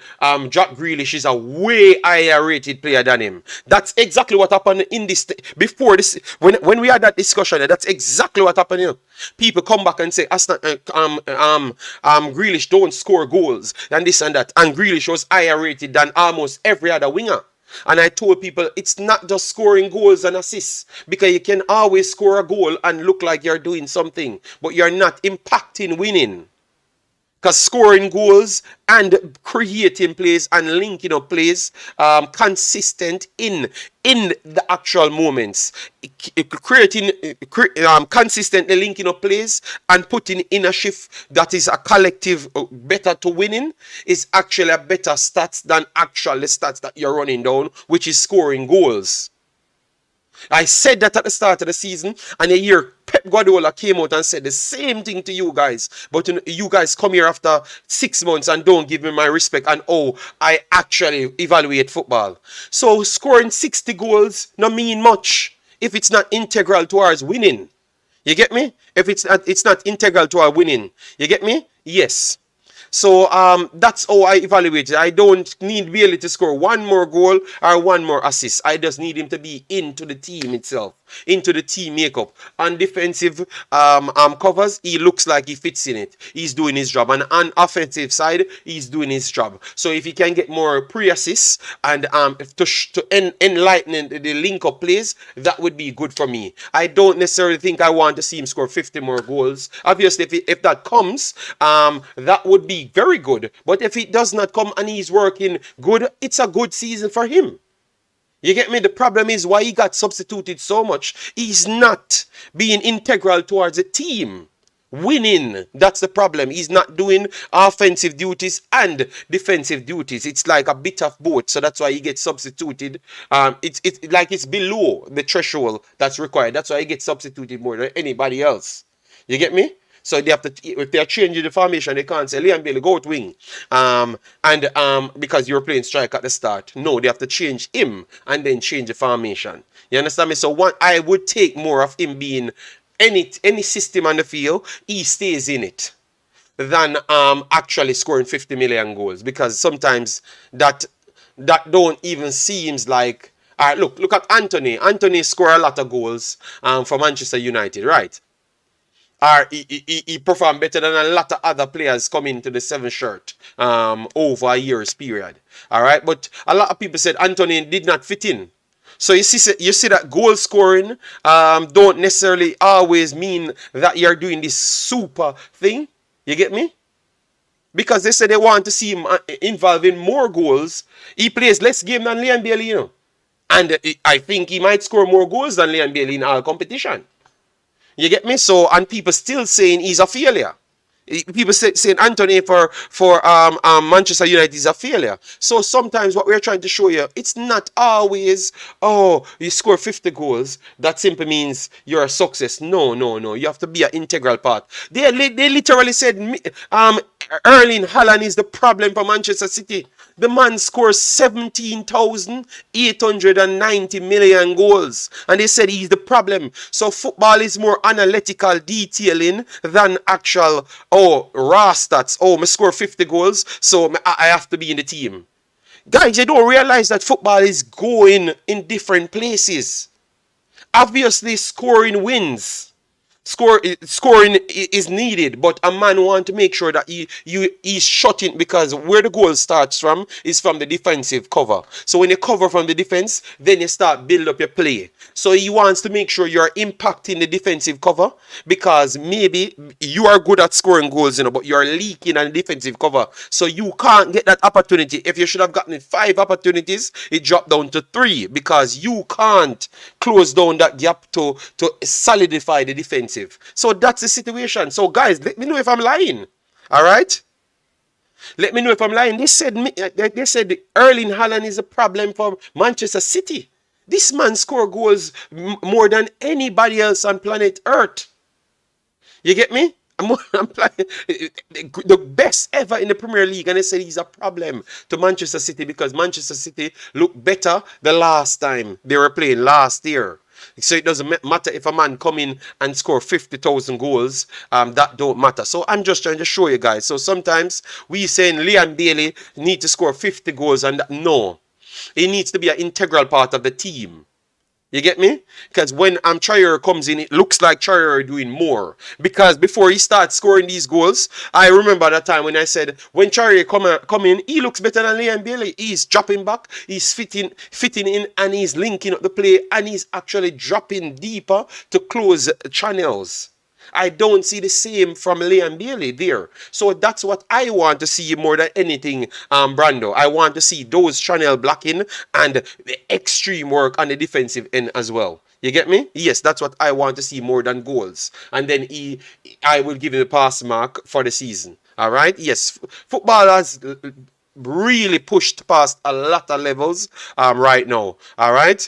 Jack Grealish is a way higher rated player than him. That's exactly what happened in this before this when we had that discussion. That's exactly what happened here. People come back and say Grealish don't score goals and this and that, and Grealish was higher rated than almost every other winger. And I told people it's not just scoring goals and assists, because you can always score a goal and look like you're doing something, but you're not impacting winning. Because scoring goals and creating plays and linking up plays consistent in the actual moments, consistently linking up plays and putting in a shift that is a collective better to winning is actually a better stats than actual stats that you're running down, which is scoring goals. I said that at the start of the season, and a year Pep Guardiola came out and said the same thing to you guys. But you guys come here after 6 months and don't give me my respect and I actually evaluate football. So scoring 60 goals not mean much if it's not integral towards winning. You get me? If it's not integral to our winning. You get me? Yes. So that's how I evaluate it. I don't need Bailey to score one more goal or one more assist. I just need him to be into the team itself, into the team makeup. On defensive covers, he looks like he fits in it. He's doing his job. And on offensive side, he's doing his job. So if he can get more pre-assists and to enlighten the link-up plays, that would be good for me. I don't necessarily think I want to see him score 50 more goals. Obviously, if that comes, that would be very good. But if it does not come and he's working good, it's a good season for him. You get me? The problem is why he got substituted so much. He's not being integral towards the team. Winning, that's the problem. He's not doing offensive duties and defensive duties. It's like a bit of both. So that's why he gets substituted. It's like it's below the threshold that's required. That's why he gets substituted more than anybody else. You get me? So they have to, if they are changing the formation, they can't say Liam Bailey go out wing, because you're playing strike at the start. No, they have to change him and then change the formation. You understand me? So what I would take more of him being any system on the field, he stays in it, than actually scoring 50 million goals, because sometimes that don't even seems like. All right, look at Anthony. Anthony scored a lot of goals for Manchester United, right? He performed better than a lot of other players coming to the 7th shirt over a year's period. All right, but a lot of people said Anthony did not fit in. So you see that goal scoring don't necessarily always mean that you're doing this super thing. You get me? Because they said they want to see him involved in more goals. He plays less game than Liam Bailey, you know. And I think he might score more goals than Liam Bailey in all competition. You get me? So, and people still saying he's a failure. People saying Anthony for Manchester United is a failure. So sometimes what we're trying to show you, it's not always, oh, you score 50 goals, that simply means you're a success. No. You have to be an integral part. They literally said Erling Haaland is the problem for Manchester City. The man scores 17,890 million goals. And they said he's the problem. So football is more analytical detailing than actual, raw stats. Oh, I score 50 goals, so I have to be in the team. Guys, you don't realize that football is going in different places. Obviously, scoring wins. Scoring is needed, but a man wants to make sure that he's shutting, because where the goal starts from is from the defensive cover. So when you cover from the defense, then you start build up your play. So he wants to make sure you're impacting the defensive cover, because maybe you are good at scoring goals, but you're leaking on the defensive cover. So you can't get that opportunity. If you should have gotten 5 opportunities, it dropped down to 3, because you can't close down that gap to solidify the defensive. So that's the situation. So guys, let me know if I'm lying. All right? Let me know if I'm lying. They said Erling Haaland is a problem for Manchester City. This man scored goals more than anybody else on planet Earth. You get me? I'm playing the best ever in the Premier League, and they said he's a problem to Manchester City because Manchester City looked better the last time they were playing last year. So it doesn't matter if a man come in and score 50,000 goals, that don't matter. So I'm just trying to show you guys. So sometimes we saying Liam Bailey need to score 50 goals, and no, he needs to be an integral part of the team. You get me? Because when Traore comes in, it looks like Traore doing more. Because before he starts scoring these goals, I remember that time when I said, when Traore come in, he looks better than Liam Bailey. He's dropping back, he's fitting in, and he's linking up the play, and he's actually dropping deeper to close channels. I don't see the same from Liam Bailey there. So that's what I want to see more than anything, Brando. I want to see those channel blocking and the extreme work on the defensive end as well. You get me? Yes, that's what I want to see more than goals. And then I will give him a pass mark for the season. All right? Yes, football has really pushed past a lot of levels right now. All right?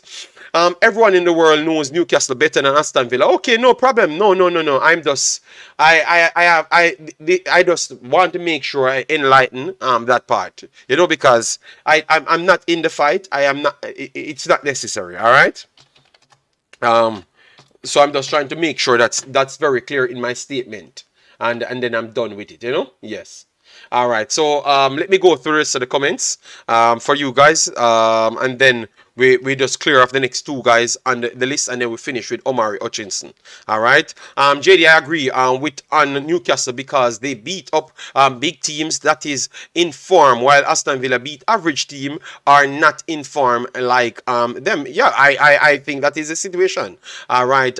Everyone in the world knows Newcastle better than Aston Villa. Okay, no problem. No. I'm just I just want to make sure I enlighten that part. Because I'm not in the fight. I am not. It's not necessary. All right. So I'm just trying to make sure that's very clear in my statement, and then I'm done with it. Yes. All right. So let me go through the rest of the comments for you guys, and then we just clear off the next two guys on the list, and then we finish with Omari Hutchinson. All right. JD, I agree with on Newcastle because they beat up big teams that is in form, while Aston Villa beat average team are not in form like them. Yeah, I think that is the situation. All right.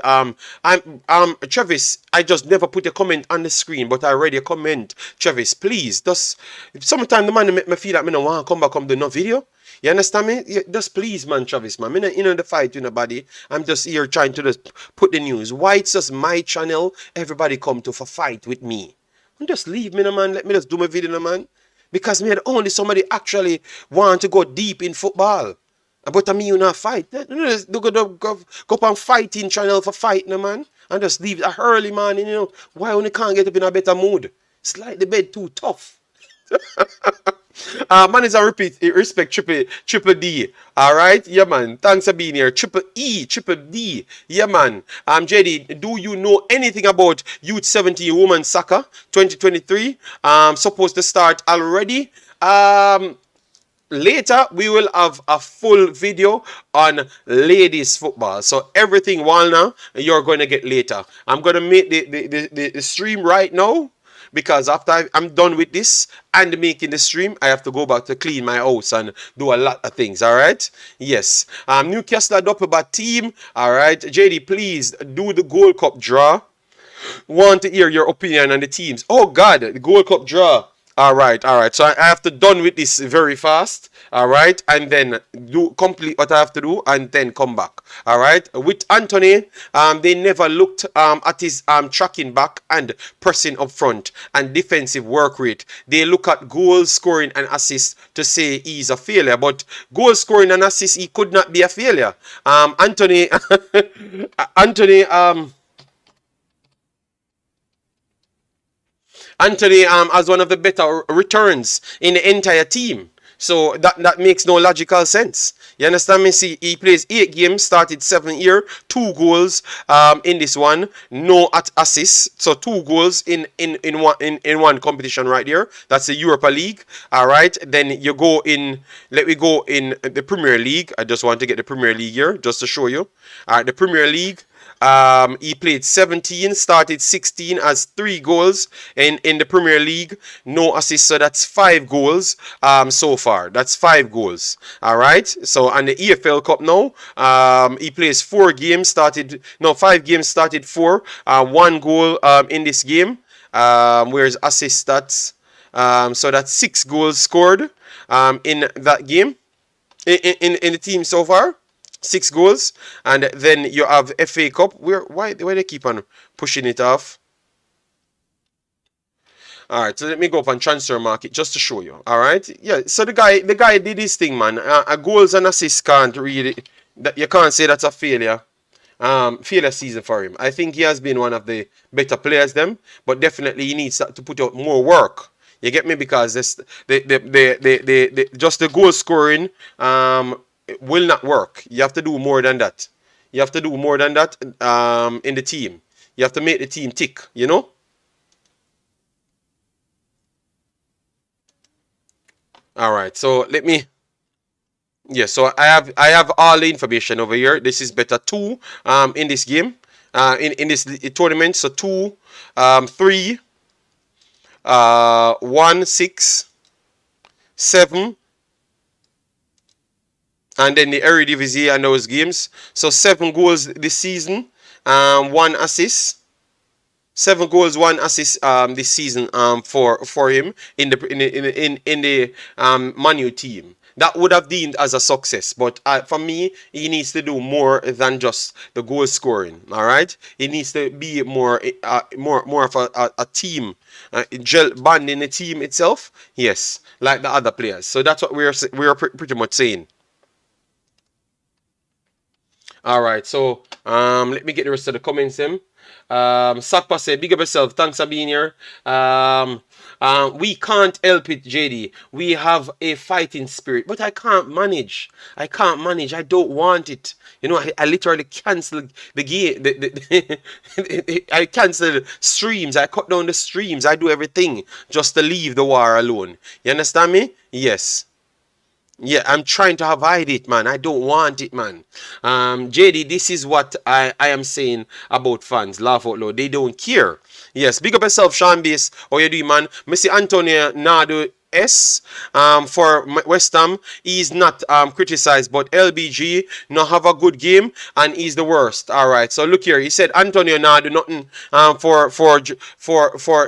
Travis, I just never put a comment on the screen, but I read a comment. Travis, please, just sometimes the man make me feel like me no want to come back do no video. You understand me? Just please, man, Travis, man. I'm not in the fight with nobody. I'm just here trying to just put the news. Why it's just my channel? Everybody come to for fight with me. And just leave me, no, man. Let me just do my video, no, man. Because me had only somebody actually want to go deep in football. But I mean, you not fight. Go up and fighting channel for fight, no, man. And just leave it early, man. Why only can't get up in a better mood? It's like the bed too tough. Man is a repeat respect triple D. Alright, yeah man. Thanks for being here. Triple E, triple D. Yeah man. JD, do you know anything about Youth 17 Women's Soccer 2023? Supposed to start already. Later we will have a full video on ladies football. So everything while now you're going to get later. I'm going to make the stream right now. Because after I'm done with this and making the stream, I have to go back to clean my house and do a lot of things, all right? Yes. Newcastle double team, all right? JD, please do the Gold Cup draw. Want to hear your opinion on the teams. Oh, God, the Gold Cup draw. All right. So I have to done with this very fast. All right. And then do complete what I have to do and then come back. All right. With Anthony, they never looked at his tracking back and pressing up front and defensive work rate. They look at goals, scoring and assists to say he's a failure. But goal scoring and assists, he could not be a failure. Anthony, Anthony has one of the better returns in the entire team. So that makes no logical sense. You understand me? See, he plays 8 games, started 7 here, 2 goals in this one, no assists. So 2 goals in one competition right here. That's the Europa League. All right. Then you go in. Let me go in the Premier League. I just want to get the Premier League here just to show you. All right, the Premier League. He played 17, started 16, has 3 goals in the Premier League, no assists, so that's 5 goals so far. That's 5 goals. All right. So on the EFL Cup now, he plays 5 games, started 4, 1 goal in this game. Where's assist stats? So that's 6 goals scored in that game in the team so far. 6 goals, and then you have FA Cup. Why they keep on pushing it off? All right, so let me go up on transfer market just to show you. All right, yeah. So the guy did his thing, man. Goals and assists can't really. You can't say that's a failure. Failure season for him. I think he has been one of the better players, but definitely he needs to put out more work. You get me? Because just the goal scoring will not work. You have to do more than that. You have to do more than that in the team. You have to make the team tick, All right, so let me. Yeah, so I have all the information over here. This is better 2 in this game, in this tournament. So 2, 3, 1, 6, 7. And then the Eredivisie and those games. So 7 goals this season, 1 assist. 7 goals, 1 assist this season for him in the Manu team. That would have deemed as a success, but for me, he needs to do more than just the goal scoring. All right, he needs to be more of a team, band in the team itself. Yes, like the other players. So that's what we're pretty much saying. All right, so let me get the rest of the comments in. Sakpa said, big up yourself. Thanks for being here. We can't help it, JD. We have a fighting spirit, but I can't manage. I can't manage. I don't want it. You know, I literally cancelled the game. I cancelled streams. I cut down the streams. I do everything just to leave the war alone. You understand me? Yes. Yeah, I'm trying to avoid it, man. I don't want it, man. JD, this is what I am saying about fans. Laugh out loud. They don't care. Yes, big up yourself, Sean Base. How you doing, man? Missy Antonio Nado S for West Ham. He's not criticized, but LBG not have a good game and he's the worst. All right, so look here. He said Antonio now do nothing for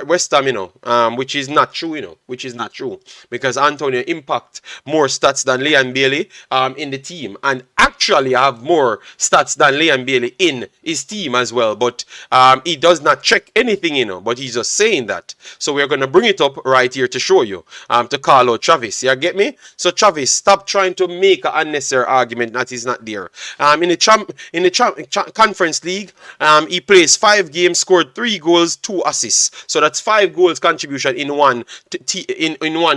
West Ham, you know, which is not true, you know, which is not true because Antonio impact more stats than Leon Bailey in the team and actually have more stats than Leon Bailey in his team as well. But he does not check anything, you know, but he's just saying that. So we're gonna bring it up right here to show you. To call out Travis. You get me? So Travis, stop trying to make an unnecessary argument that is not there. In the conference league, he plays 5 games, scored 3 goals, 2 assists. So that's 5 goals contribution in one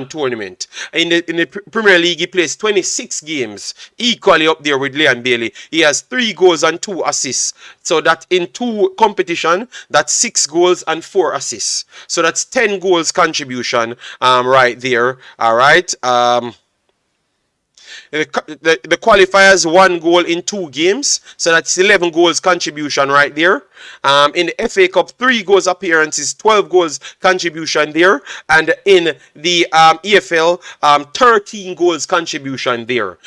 tournament. In the Premier League, he plays 26 games, equally up there with Leon Bailey. He has 3 goals and 2 assists. So that in 2 competition, that's 6 goals and 4 assists. So that's 10 goals contribution right there. All right. The qualifiers 1 goal in 2 games, so that's 11 goals contribution right there. In the FA Cup 3 goals appearances, 12 goals contribution there, and in the EFL 13 goals contribution there.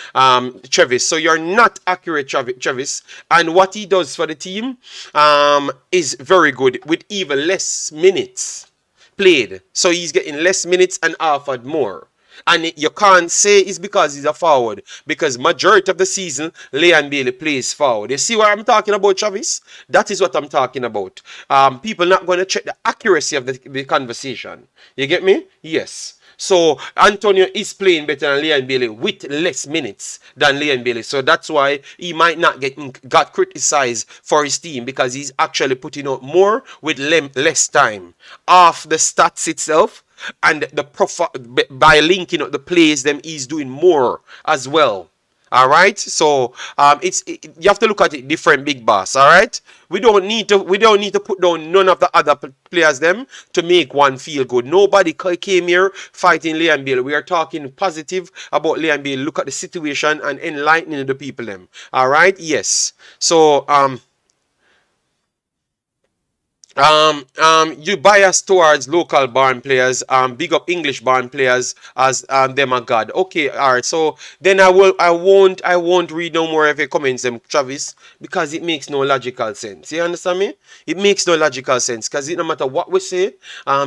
Travis, so you're not accurate, Travis, and what he does for the team is very good with even less minutes played. So he's getting less minutes and offered more. And you can't say it's because he's a forward. Because majority of the season, Leon Bailey plays forward. You see what I'm talking about, Travis? That is what I'm talking about. People not going to check the accuracy of the conversation. You get me? Yes. So Antonio is playing better than Leon Bailey with less minutes than Leon Bailey. So that's why he might not got criticized for his team because he's actually putting out more with less time. Off the stats itself and the profile by linking up the plays, them he's doing more as well. All right, so you have to look at it different, big boss. All right, we don't need to put down none of the other players them to make one feel good. Nobody came here fighting Leon Bailey. We are talking positive about Leon Bailey. Look at the situation and enlightening the people them. All right, yes. So you bias towards local born players, big up English born players as them a god. Okay, alright, so then I won't read no more of your comments them, Travis, because it makes no logical sense. You understand me? It makes no logical sense because no matter what we say,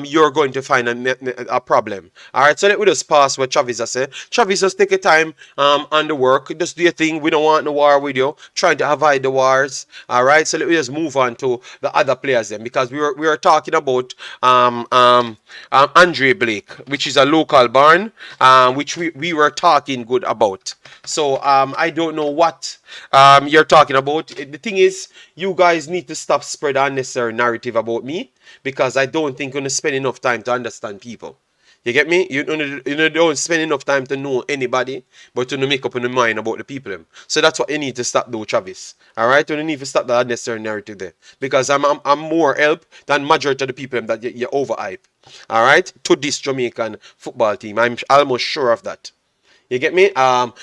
you're going to find a problem. Alright, so let me just pass what Travis has said. Travis, just take your time on the work, just do your thing. We don't want no war with you, trying to avoid the wars. Alright, so let me just move on to the other players then, because we were talking about Andre Blake, which is a local born, which we were talking good about. So I don't know what you're talking about. The thing is, you guys need to stop spread unnecessary narrative about me because I don't think you're going to spend enough time to understand people. You get me? You don't spend enough time to know anybody, but to make up in the mind about the people. So that's what you need to stop though, Travis. Alright? You need to stop the unnecessary narrative there. Because I'm more help than majority of the people that you overhype. Alright? To this Jamaican football team. I'm almost sure of that. You get me?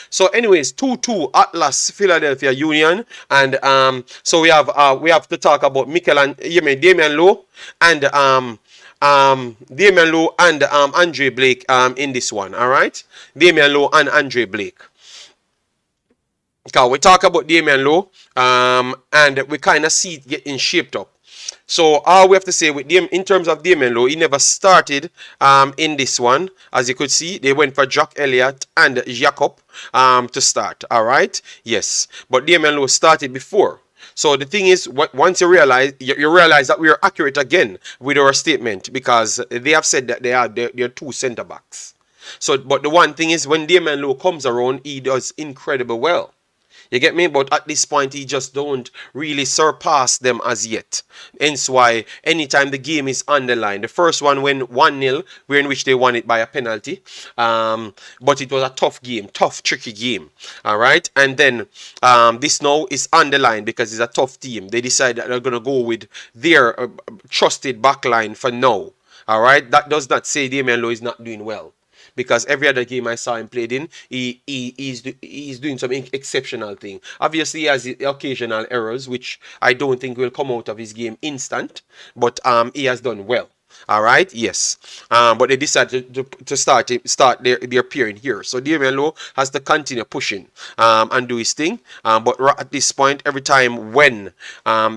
So anyways, 2-2 Atlas Philadelphia Union. And so we have to talk about Michail and Damian Lowe and Damian Lowe and Andre Blake in this one. Alright? Damian Lowe and Andre Blake. Okay, we talk about Damian Lowe and we kind of see it getting shaped up. So all we have to say with them in terms of Damian Lowe, he never started in this one. As you could see, they went for Jack Elliott and Jacob to start. Alright? Yes. But Damian Lowe started before. So the thing is, once you realize that we are accurate again with our statement because they have said that they are 2 centre backs. So, but the one thing is, when Damian Lowe comes around, he does incredibly well. You get me? But at this point, he just don't really surpass them as yet. Hence why anytime the game is on the line, the first one went 1-0, where in which they won it by a penalty. But it was a tough game, tough, tricky game. All right. And then this now is on the line because it's a tough team. They decide that they're going to go with their trusted backline for now. All right. That does not say Damian Lowe is not doing well, because every other game I saw him played in, he's doing some exceptional thing. Obviously, he has the occasional errors, which I don't think will come out of his game instant, but he has done well. All right, yes. But they decided to start their appearing here. So Damian Lowe has to continue pushing and do his thing. But at this point, every time when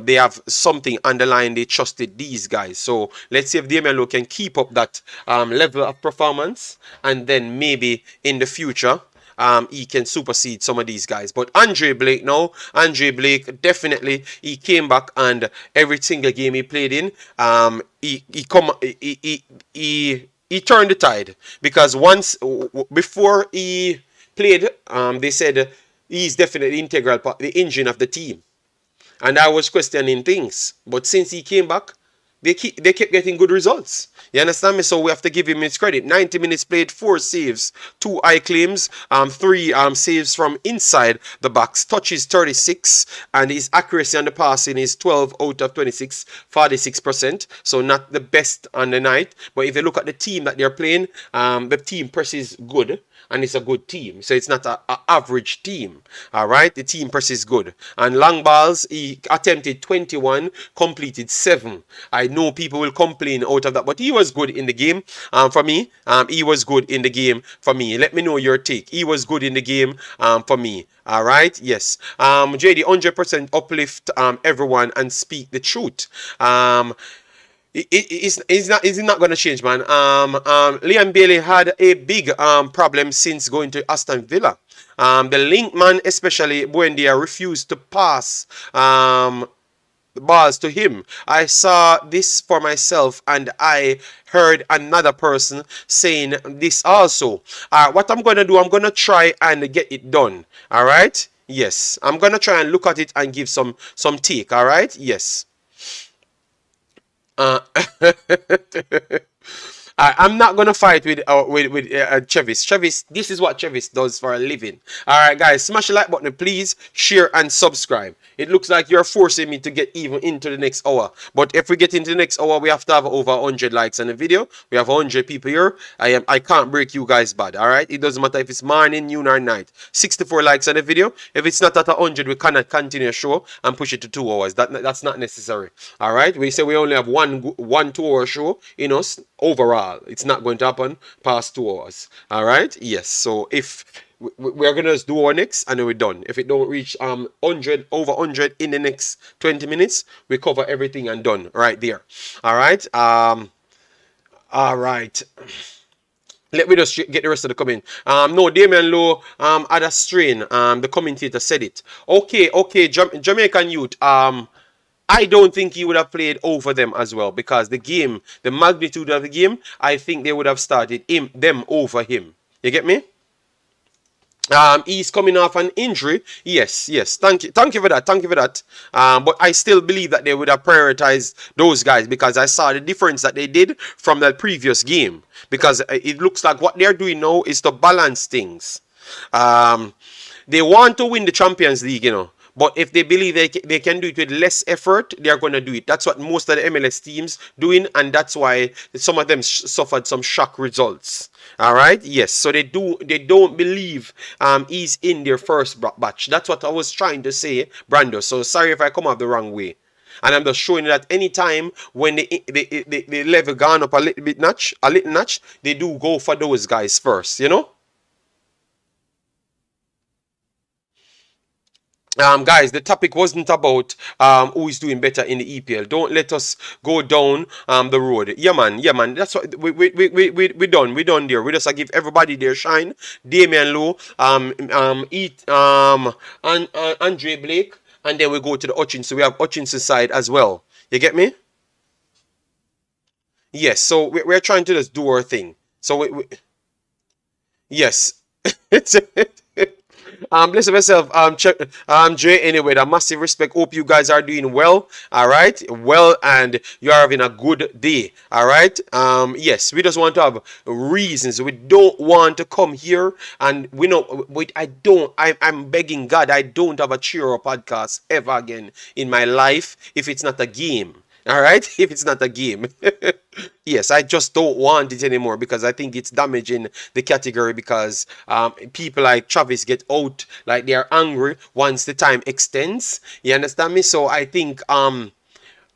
they have something on the line, they trusted these guys. So let's see if Damian Lowe can keep up that level of performance, and then maybe in the future he can supersede some of these guys. But Andre Blake now, Andre Blake definitely, he came back, and every single game he played in, he turned the tide, because once before he played, they said he's definitely integral part, the engine of the team, and I was questioning things. But since he came back, they kept getting good results. You understand me? So we have to give him his credit. 90 minutes played, 4 saves, 2 eye claims, 3 saves from inside the box, touches 36, and his accuracy on the passing is 12 out of 26, 46%. So not the best on the night. But if you look at the team that they're playing, the team press is good, and it's a good team. So it's not an average team. All right, the team press is good. And long balls, he attempted 21, completed 7. I know people will complain out of that, but he was good in the game for me. He was good in the game for me. Let me know your take. He was good in the game for me. All right, yes. JD, 100% uplift everyone and speak the truth. It's not going to change, man. Liam Bailey had a big problem since going to Aston Villa. The link man, especially Buendia, refused to pass the balls to him. I saw this for myself, and I heard another person saying this also. What I'm going to do, I'm going to try and get it done. All right? Yes. I'm going to try and look at it and give some take. All right? Yes. I'm not gonna fight with Chevis. Chevis, this is what Chevis does for a living. All right, guys, smash the like button, please. Share and subscribe. It looks like you're forcing me to get even into the next hour. But if we get into the next hour, we have to have over 100 likes on the video. We have 100 people here. I can't break you guys bad. All right, it doesn't matter if it's morning, noon, or night. 64 likes on the video. If it's not at 100, we cannot continue the show and push it to 2 hours. That's not necessary. All right, we say we only have one 2-hour show in us overall. It's not going to happen past 2 hours. All right, yes. So if we're gonna do our next and then we're done. If it don't reach over 100 in the next 20 minutes, we cover everything and done right there. All right. All right. Let me just get the rest of the comment. No, Damian Lowe had a strain. The commentator said it. Okay, Jamaican youth. I don't think he would have played over them as well, because the game, the magnitude of the game, I think they would have started them over him. You get me? He's coming off an injury. Yes. Thank you for that. But I still believe that they would have prioritized those guys, because I saw the difference that they did from that previous game. Because it looks like what they're doing now is to balance things. They want to win the Champions League, you know. But if they believe they can do it with less effort, they're going to do it. That's what most of the MLS teams doing, and that's why some of them suffered some shock results. All right, yes. So they don't believe he's in their first batch. That's what I was trying to say, Brando. So sorry if I come off the wrong way. And I'm just showing you that anytime when the level gone up a little notch, they do go for those guys first, you know. Guys, the topic wasn't about who is doing better in the EPL. Don't let us go down the road. Yeah, man. That's what we done. We done there. We just give everybody their shine. Damian Lowe, Andre Blake, and then we go to the Hutchinson. So we have Hutchinson side as well. You get me? Yes. So we're trying to just do our thing. So yes. Bless myself. Jay. Anyway, the massive respect. Hope you guys are doing well. All right, well, and you are having a good day. All right. Yes, we just want to have reasons. We don't want to come here and we know. I don't. I'm begging God. I don't have a cheer up podcast ever again in my life if it's not a game. All right, if it's not a game. Yes, I just don't want it anymore because I think it's damaging the category because people like Travis get out like they are angry once the time extends. You understand me? So I think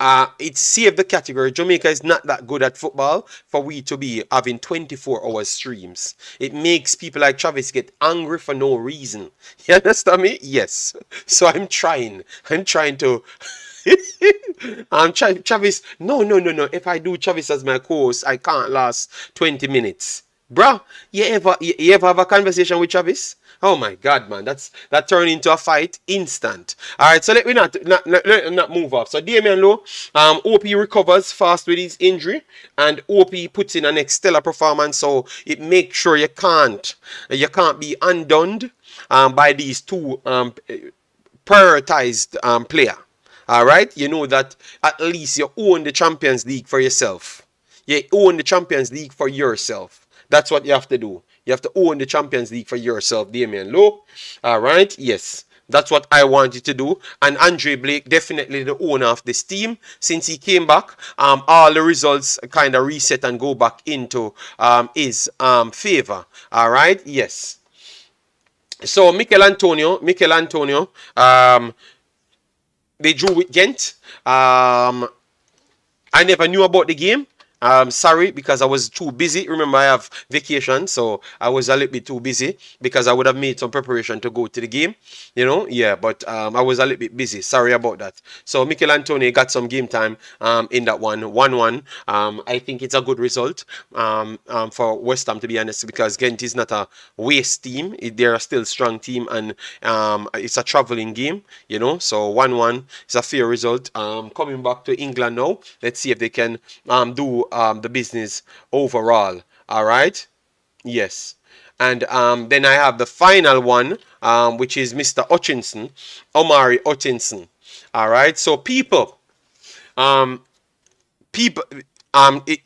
it saved the category. Jamaica is not that good at football for we to be having 24-hour streams. It makes people like Travis get angry for no reason. You understand me? Yes. So I'm trying. I'm trying to. Travis. No, no, no, no. If I do Travis as my co-host, I can't last 20 minutes. Bruh, you ever have a conversation with Travis? Oh my God, man, that turned into a fight instant. All right, so let me not move off. So Damian Lowe, OP recovers fast with his injury, and OP puts in an stellar performance. So it makes sure you can't be undone by these two prioritized player. All right, you know that at least you own the Champions League for yourself. You own the Champions League for yourself. That's what you have to do. You have to own the Champions League for yourself, Damian Lowe. All right, yes. That's what I want you to do. And Andre Blake, definitely the owner of this team. Since he came back, all the results kind of reset and go back into his favor. All right, yes. So Michail Antonio, they drew with Ghent. I never knew about the game. Sorry, because I was too busy. Remember, I have vacation, so I was a little bit too busy because I would have made some preparation to go to the game. You know, yeah, but I was a little bit busy. Sorry about that. So Michail Antonio got some game time in that one, 1-1. I think it's a good result for West Ham, to be honest, because Ghent is not a waste team. They're a still strong team, and it's a traveling game, you know. So 1-1 is a fair result. Coming back to England now, let's see if they can do the business overall. All right, yes. And then I have the final one, which is Mr. Hutchinson, Omari Hutchinson. All right, so people, people,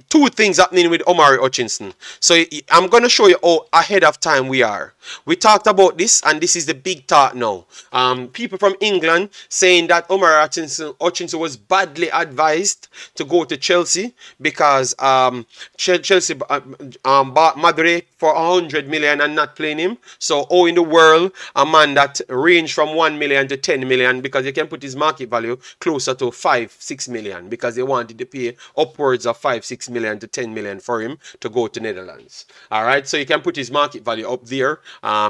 two things happening with Omari Hutchinson. So I'm going to show you how ahead of time we are. We talked about this, and this is the big talk now. People from England saying that Omari Hutchinson was badly advised to go to Chelsea because Chelsea bought Madrid for 100 million and not playing him. So how in the world a man that ranged from 1 million to 10 million, because you can put his market value closer to 5-6 million, because they wanted to pay upwards of 5-6 million to 10 million for him to go to Netherlands. All right, so you can put his market value up there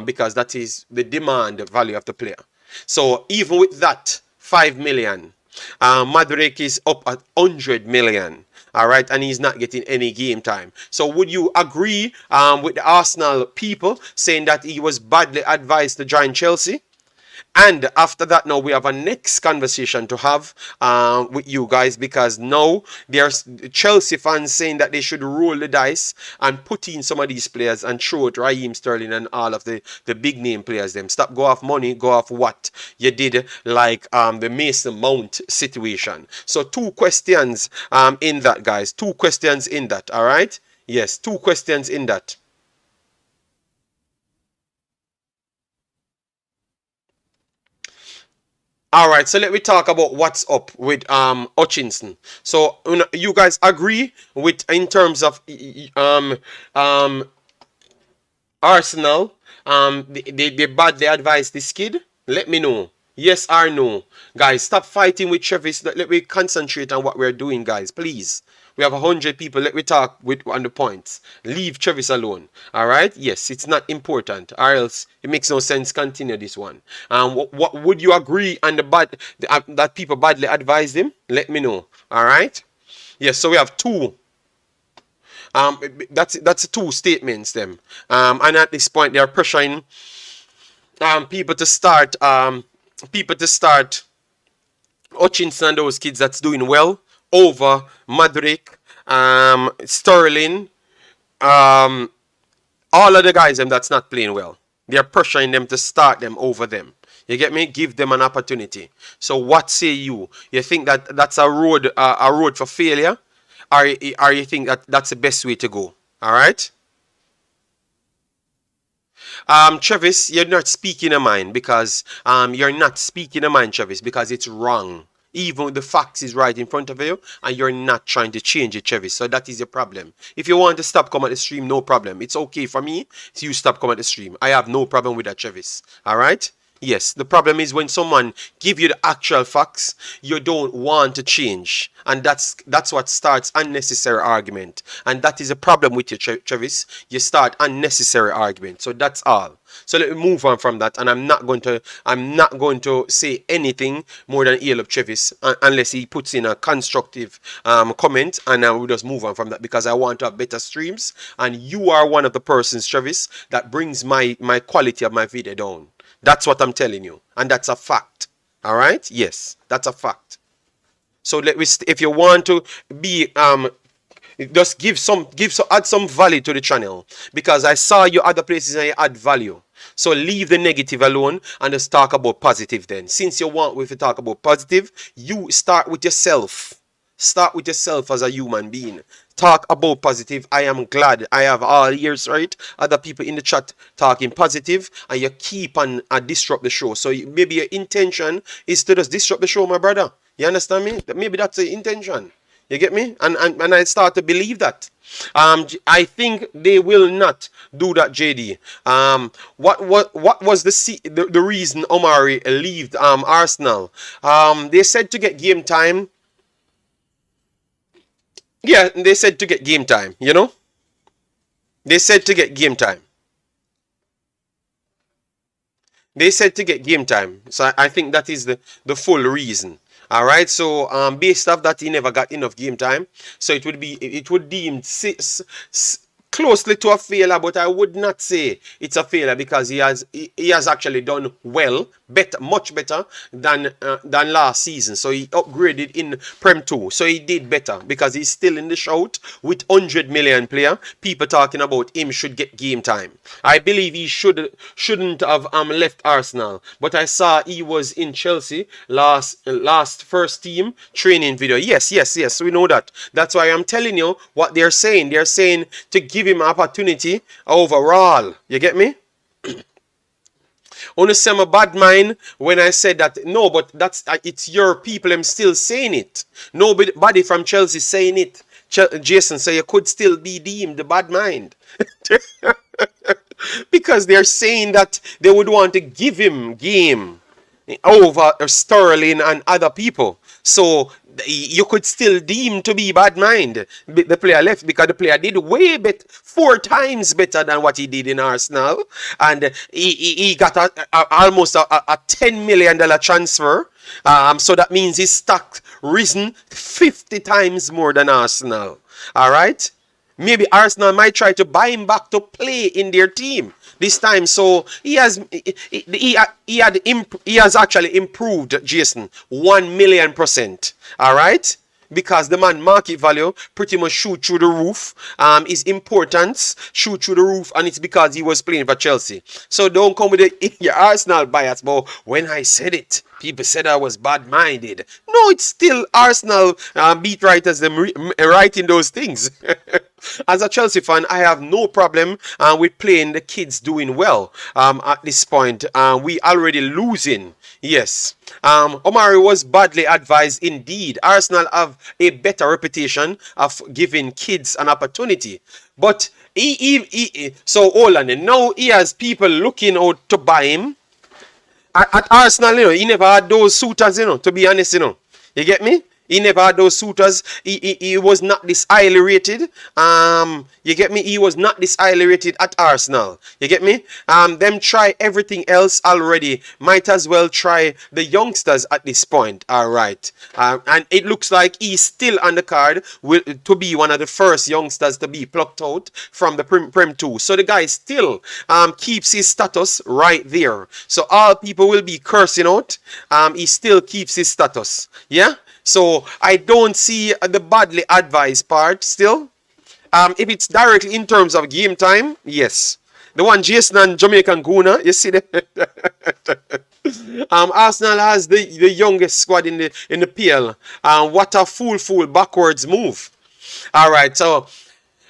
because that is the demand value of the player. So even with that 5 million, Madrid is up at 100 million. All right, and he's not getting any game time. So would you agree with the Arsenal people saying that he was badly advised to join Chelsea? And after that, now we have a next conversation to have with you guys, because now there's Chelsea fans saying that they should roll the dice and put in some of these players and throw it Raheem Sterling and all of the big name players. Them stop, go off money, go off what you did, like the Mason Mount situation. So two questions in that, guys. Two questions in that. All right. Yes, two questions in that. All right, so let me talk about what's up with Hutchinson. So you guys agree with in terms of Arsenal they badly advised this kid? Let me know. Yes or no. Guys, stop fighting with Travis. Let me concentrate on what we're doing, guys. Please. We have 100 people. Let me talk on the points. Leave Travis alone. All right? Yes, it's not important. Or else it makes no sense. Continue this one. What would you agree on that people badly advised him? Let me know. All right? Yes, so we have two. That's two statements them. And at this point they are pressuring people to start Hutchinson and those kids that's doing well over Madrid, Sterling, all of the guys that's not playing well. They're pressuring them to start them over them. You get me? Give them an opportunity. So what say you? You think that that's a road for failure, or you think that that's the best way to go? All right. Travis, you're not speaking a mind because you're not speaking a mind, Travis, because it's wrong. Even the facts is right in front of you, and you're not trying to change it, Travis. So that is your problem. If you want to stop coming at the stream, no problem. It's okay for me if you stop coming at the stream. I have no problem with that, Travis. All right. Yes, the problem is when someone give you the actual facts, you don't want to change, and that's what starts unnecessary argument, and that is a problem with you, Travis. You start unnecessary argument, so that's all. So let me move on from that, and I'm not going to say anything more than ear up Travis unless he puts in a constructive comment, and we'll just move on from that because I want to have better streams, and you are one of the persons, Travis, that brings my quality of my video down. That's what I'm telling you, and that's a fact. All right? Yes, that's a fact. So if you want to be just add some value to the channel, because I saw you other places and you add value. So leave the negative alone and just talk about positive then. Since you want me to talk about positive, you start with yourself. Start with yourself as a human being. Talk about positive. I am glad I have all ears, right? Other people in the chat talking positive, and you keep on disrupt the show. So maybe your intention is to just disrupt the show, my brother. You understand me? Maybe that's the intention. You get me? And I start to believe that. I think they will not do that, JD. What was the reason Omari left Arsenal? They said to get game time. Yeah, they said to get game time, you know? They said to get game time. They said to get game time. So I think that is the full reason. All right. So based off that, he never got enough game time. So it would deem closely to a failure, but I would not say it's a failure because he has actually done well, much better than last season. So he upgraded in Prem 2. So he did better because he's still in the shout with 100 million player. People talking about him should get game time. I believe he shouldn't have left Arsenal, but I saw he was in Chelsea last first team training video. Yes, we know that. That's why I'm telling you what they're saying. They're saying to give him opportunity overall. You get me? Only say I'm a bad mind when I said that. No, but it's your people. I'm still saying it. Nobody from Chelsea saying it. Jason, so you could still be deemed the bad mind. Because they're saying that they would want to give him game over Sterling and other people. So you could still deem to be bad mind the player left, because the player did way better, 4 times better than what he did in Arsenal, and he got almost a $10 million transfer. So that means his stock risen 50 times more than Arsenal. All right. Maybe Arsenal might try to buy him back to play in their team this time. So he has actually improved, Jason, 1,000,000%. All right. Because the man market value pretty much shoot through the roof. His importance shoot through the roof, and it's because he was playing for Chelsea. So don't come with your Arsenal bias. But when I said it, people said I was bad-minded. No, it's still Arsenal beat writers them writing those things. As a Chelsea fan, I have no problem with playing the kids doing well at this point. We already losing. Yes. Omari was badly advised indeed. Arsenal have a better reputation of giving kids an opportunity. But so hold on. Now he has people looking out to buy him. At Arsenal, he never had those suitors, to be honest, You get me? He never had those suitors. He was not this highly rated. You get me? He was not this highly rated at Arsenal. You get me? Them try everything else already. Might as well try the youngsters at this point. All right. And it looks like he's still on the card to be one of the first youngsters to be plucked out from the Prem 2. So the guy still keeps his status right there. So all people will be cursing out. He still keeps his status. Yeah? So I don't see the badly advised part still. If it's directly in terms of game time, yes. The one Jason and Jamaican Guna, you see them? Arsenal has the youngest squad in the PL. What a fool backwards move. All right, so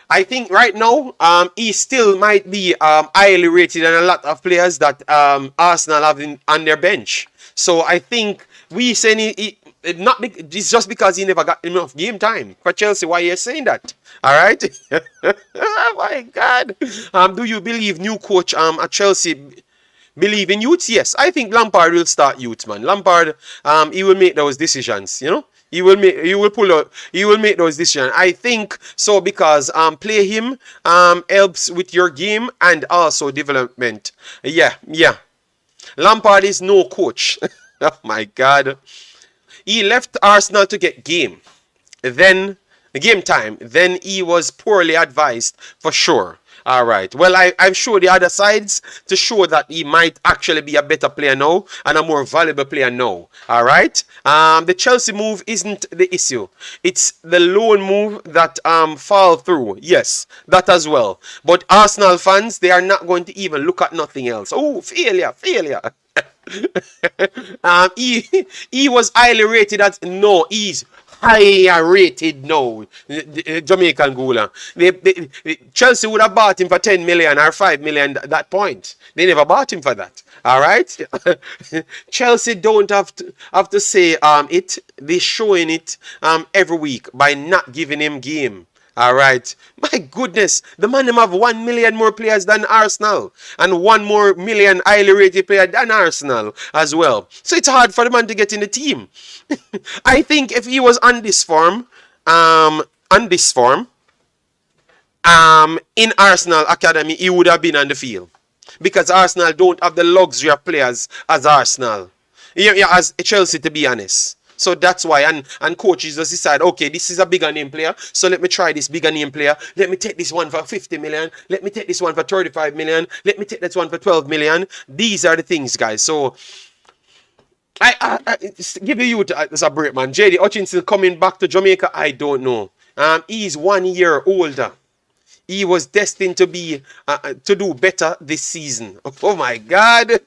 I think right now, he still might be highly rated than a lot of players that Arsenal have on their bench. So I think we saying it's just because he never got enough game time for Chelsea. Why you're saying that? All right. Oh my God. Do you believe new coach at Chelsea believe in youths? Yes, I think Lampard will start youths, man. Lampard, he will make those decisions. You know, he will make those decisions. I think so because play him helps with your game and also development. Yeah. Lampard is no coach. Oh my God. He left Arsenal to get game time. Then he was poorly advised for sure. All right. Well, I've showed the other sides to show that he might actually be a better player now and a more valuable player now. All right. The Chelsea move isn't the issue. It's the loan move that fall through. Yes, that as well. But Arsenal fans, they are not going to even look at nothing else. Oh, failure. He was highly rated as no, he's higher rated now. Jamaican Gula. Chelsea would have bought him for 10 million or 5 million at that point. They never bought him for that. All right. Chelsea don't have to say it. They're showing it every week by not giving him game. All right. My goodness. The man have 1 million more players than Arsenal. And 1 more million highly rated player than Arsenal as well. So it's hard for the man to get in the team. I think if he was on this form, in Arsenal Academy, he would have been on the field. Because Arsenal don't have the luxury of players as Arsenal. Yeah, as Chelsea, to be honest. So that's why, and coaches just decide, okay, this is a bigger name player, so let me try this bigger name player. Let me take this one for 50 million. Let me take this one for 35 million. Let me take this one for 12 million. These are the things, guys. So I give you as a break, man. JD Hutchinson coming back to Jamaica, I don't know. He's 1 year older. He was destined to be to do better this season. Oh my God.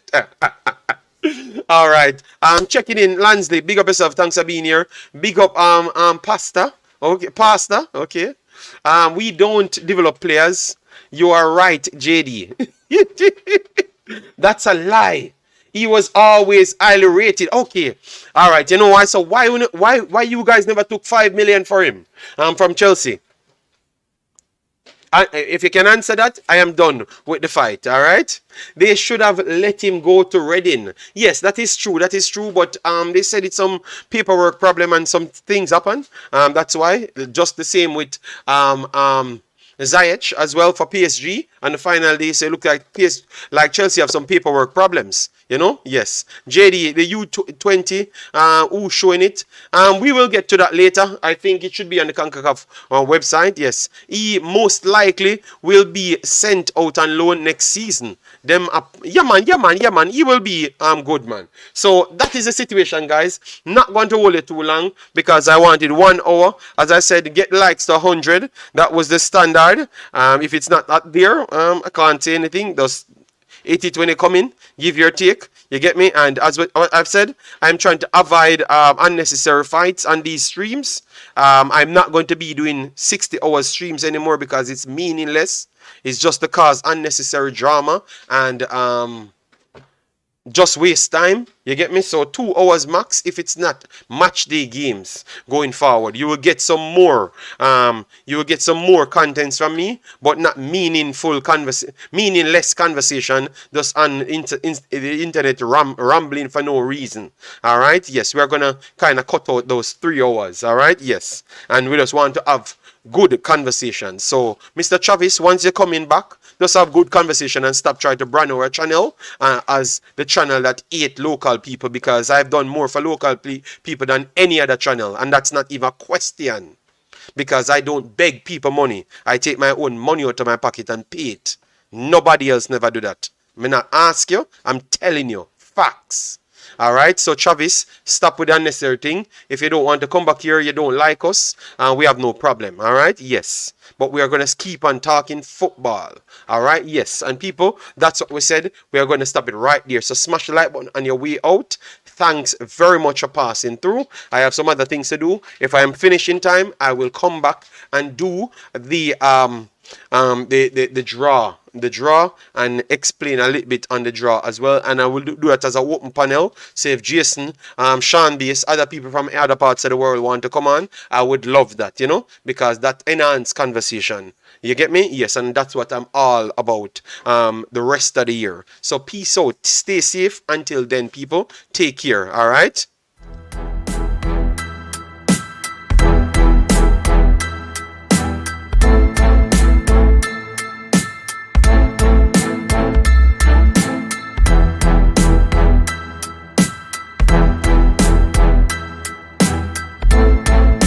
All right. Checking in Lansley. Big up yourself. Thanks for being here. Big up Pasta. Okay, Pasta. Okay. We don't develop players. You are right, JD. That's a lie. He was always highly rated. Okay. All right. You know why? So why you guys never took 5 million for him from Chelsea? If you can answer that, I am done with the fight. All right. They should have let him go to Reading. Yes, that is true. That is true. But they said it's some paperwork problem and some things happened. That's why. Just the same with Ziyech as well for PSG. And the final day, say look like Chelsea have some paperwork problems. You know? Yes. JD, the U20, who's showing it. We will get to that later. I think it should be on the Concacaf website. Yes. He most likely will be sent out on loan next season. Yeah man. He will be good, man. So that is the situation, guys. Not going to hold it too long because I wanted 1 hour. As I said, get likes to 100. That was the standard. If it's not there, I can't say anything. Just 80-20 come in, give your take, you get me? And as what I've said, I'm trying to avoid unnecessary fights on these streams. I'm not going to be doing 60-hour streams anymore because it's meaningless. It's just to cause unnecessary drama and just waste time. You get me? So 2 hours max if it's not match day games going forward. You will get some more contents from me, but not meaningless conversation just on the internet rambling for no reason. All right? Yes, we're gonna kind of cut out those 3 hours. All right? Yes, and we just want to have good conversation. So Mr. Travis, once you're coming back, just have good conversation and stop trying to brand our channel as the channel that ate local people, because I've done more for local people than any other channel, and that's not even a question, because I don't beg people money. I take my own money out of my pocket and pay it. Nobody else never do that. I'm not ask you, I'm telling you facts. Alright, so Travis, stop with the unnecessary thing. If you don't want to come back here, you don't like us, we have no problem. Alright, yes. But we are going to keep on talking football. Alright, yes. And people, that's what we said. We are going to stop it right there. So smash the like button on your way out. Thanks very much for passing through. I have some other things to do. If I am finished in time, I will come back and do the draw and explain a little bit on the draw as well, and I will do it as a open panel. So if Jason, Sean Base, other people from other parts of the world want to come on, I would love that, you know, because that enhances conversation. You get me? Yes, and that's what I'm all about the rest of the year. So peace out, stay safe until then, people. Take care. All right.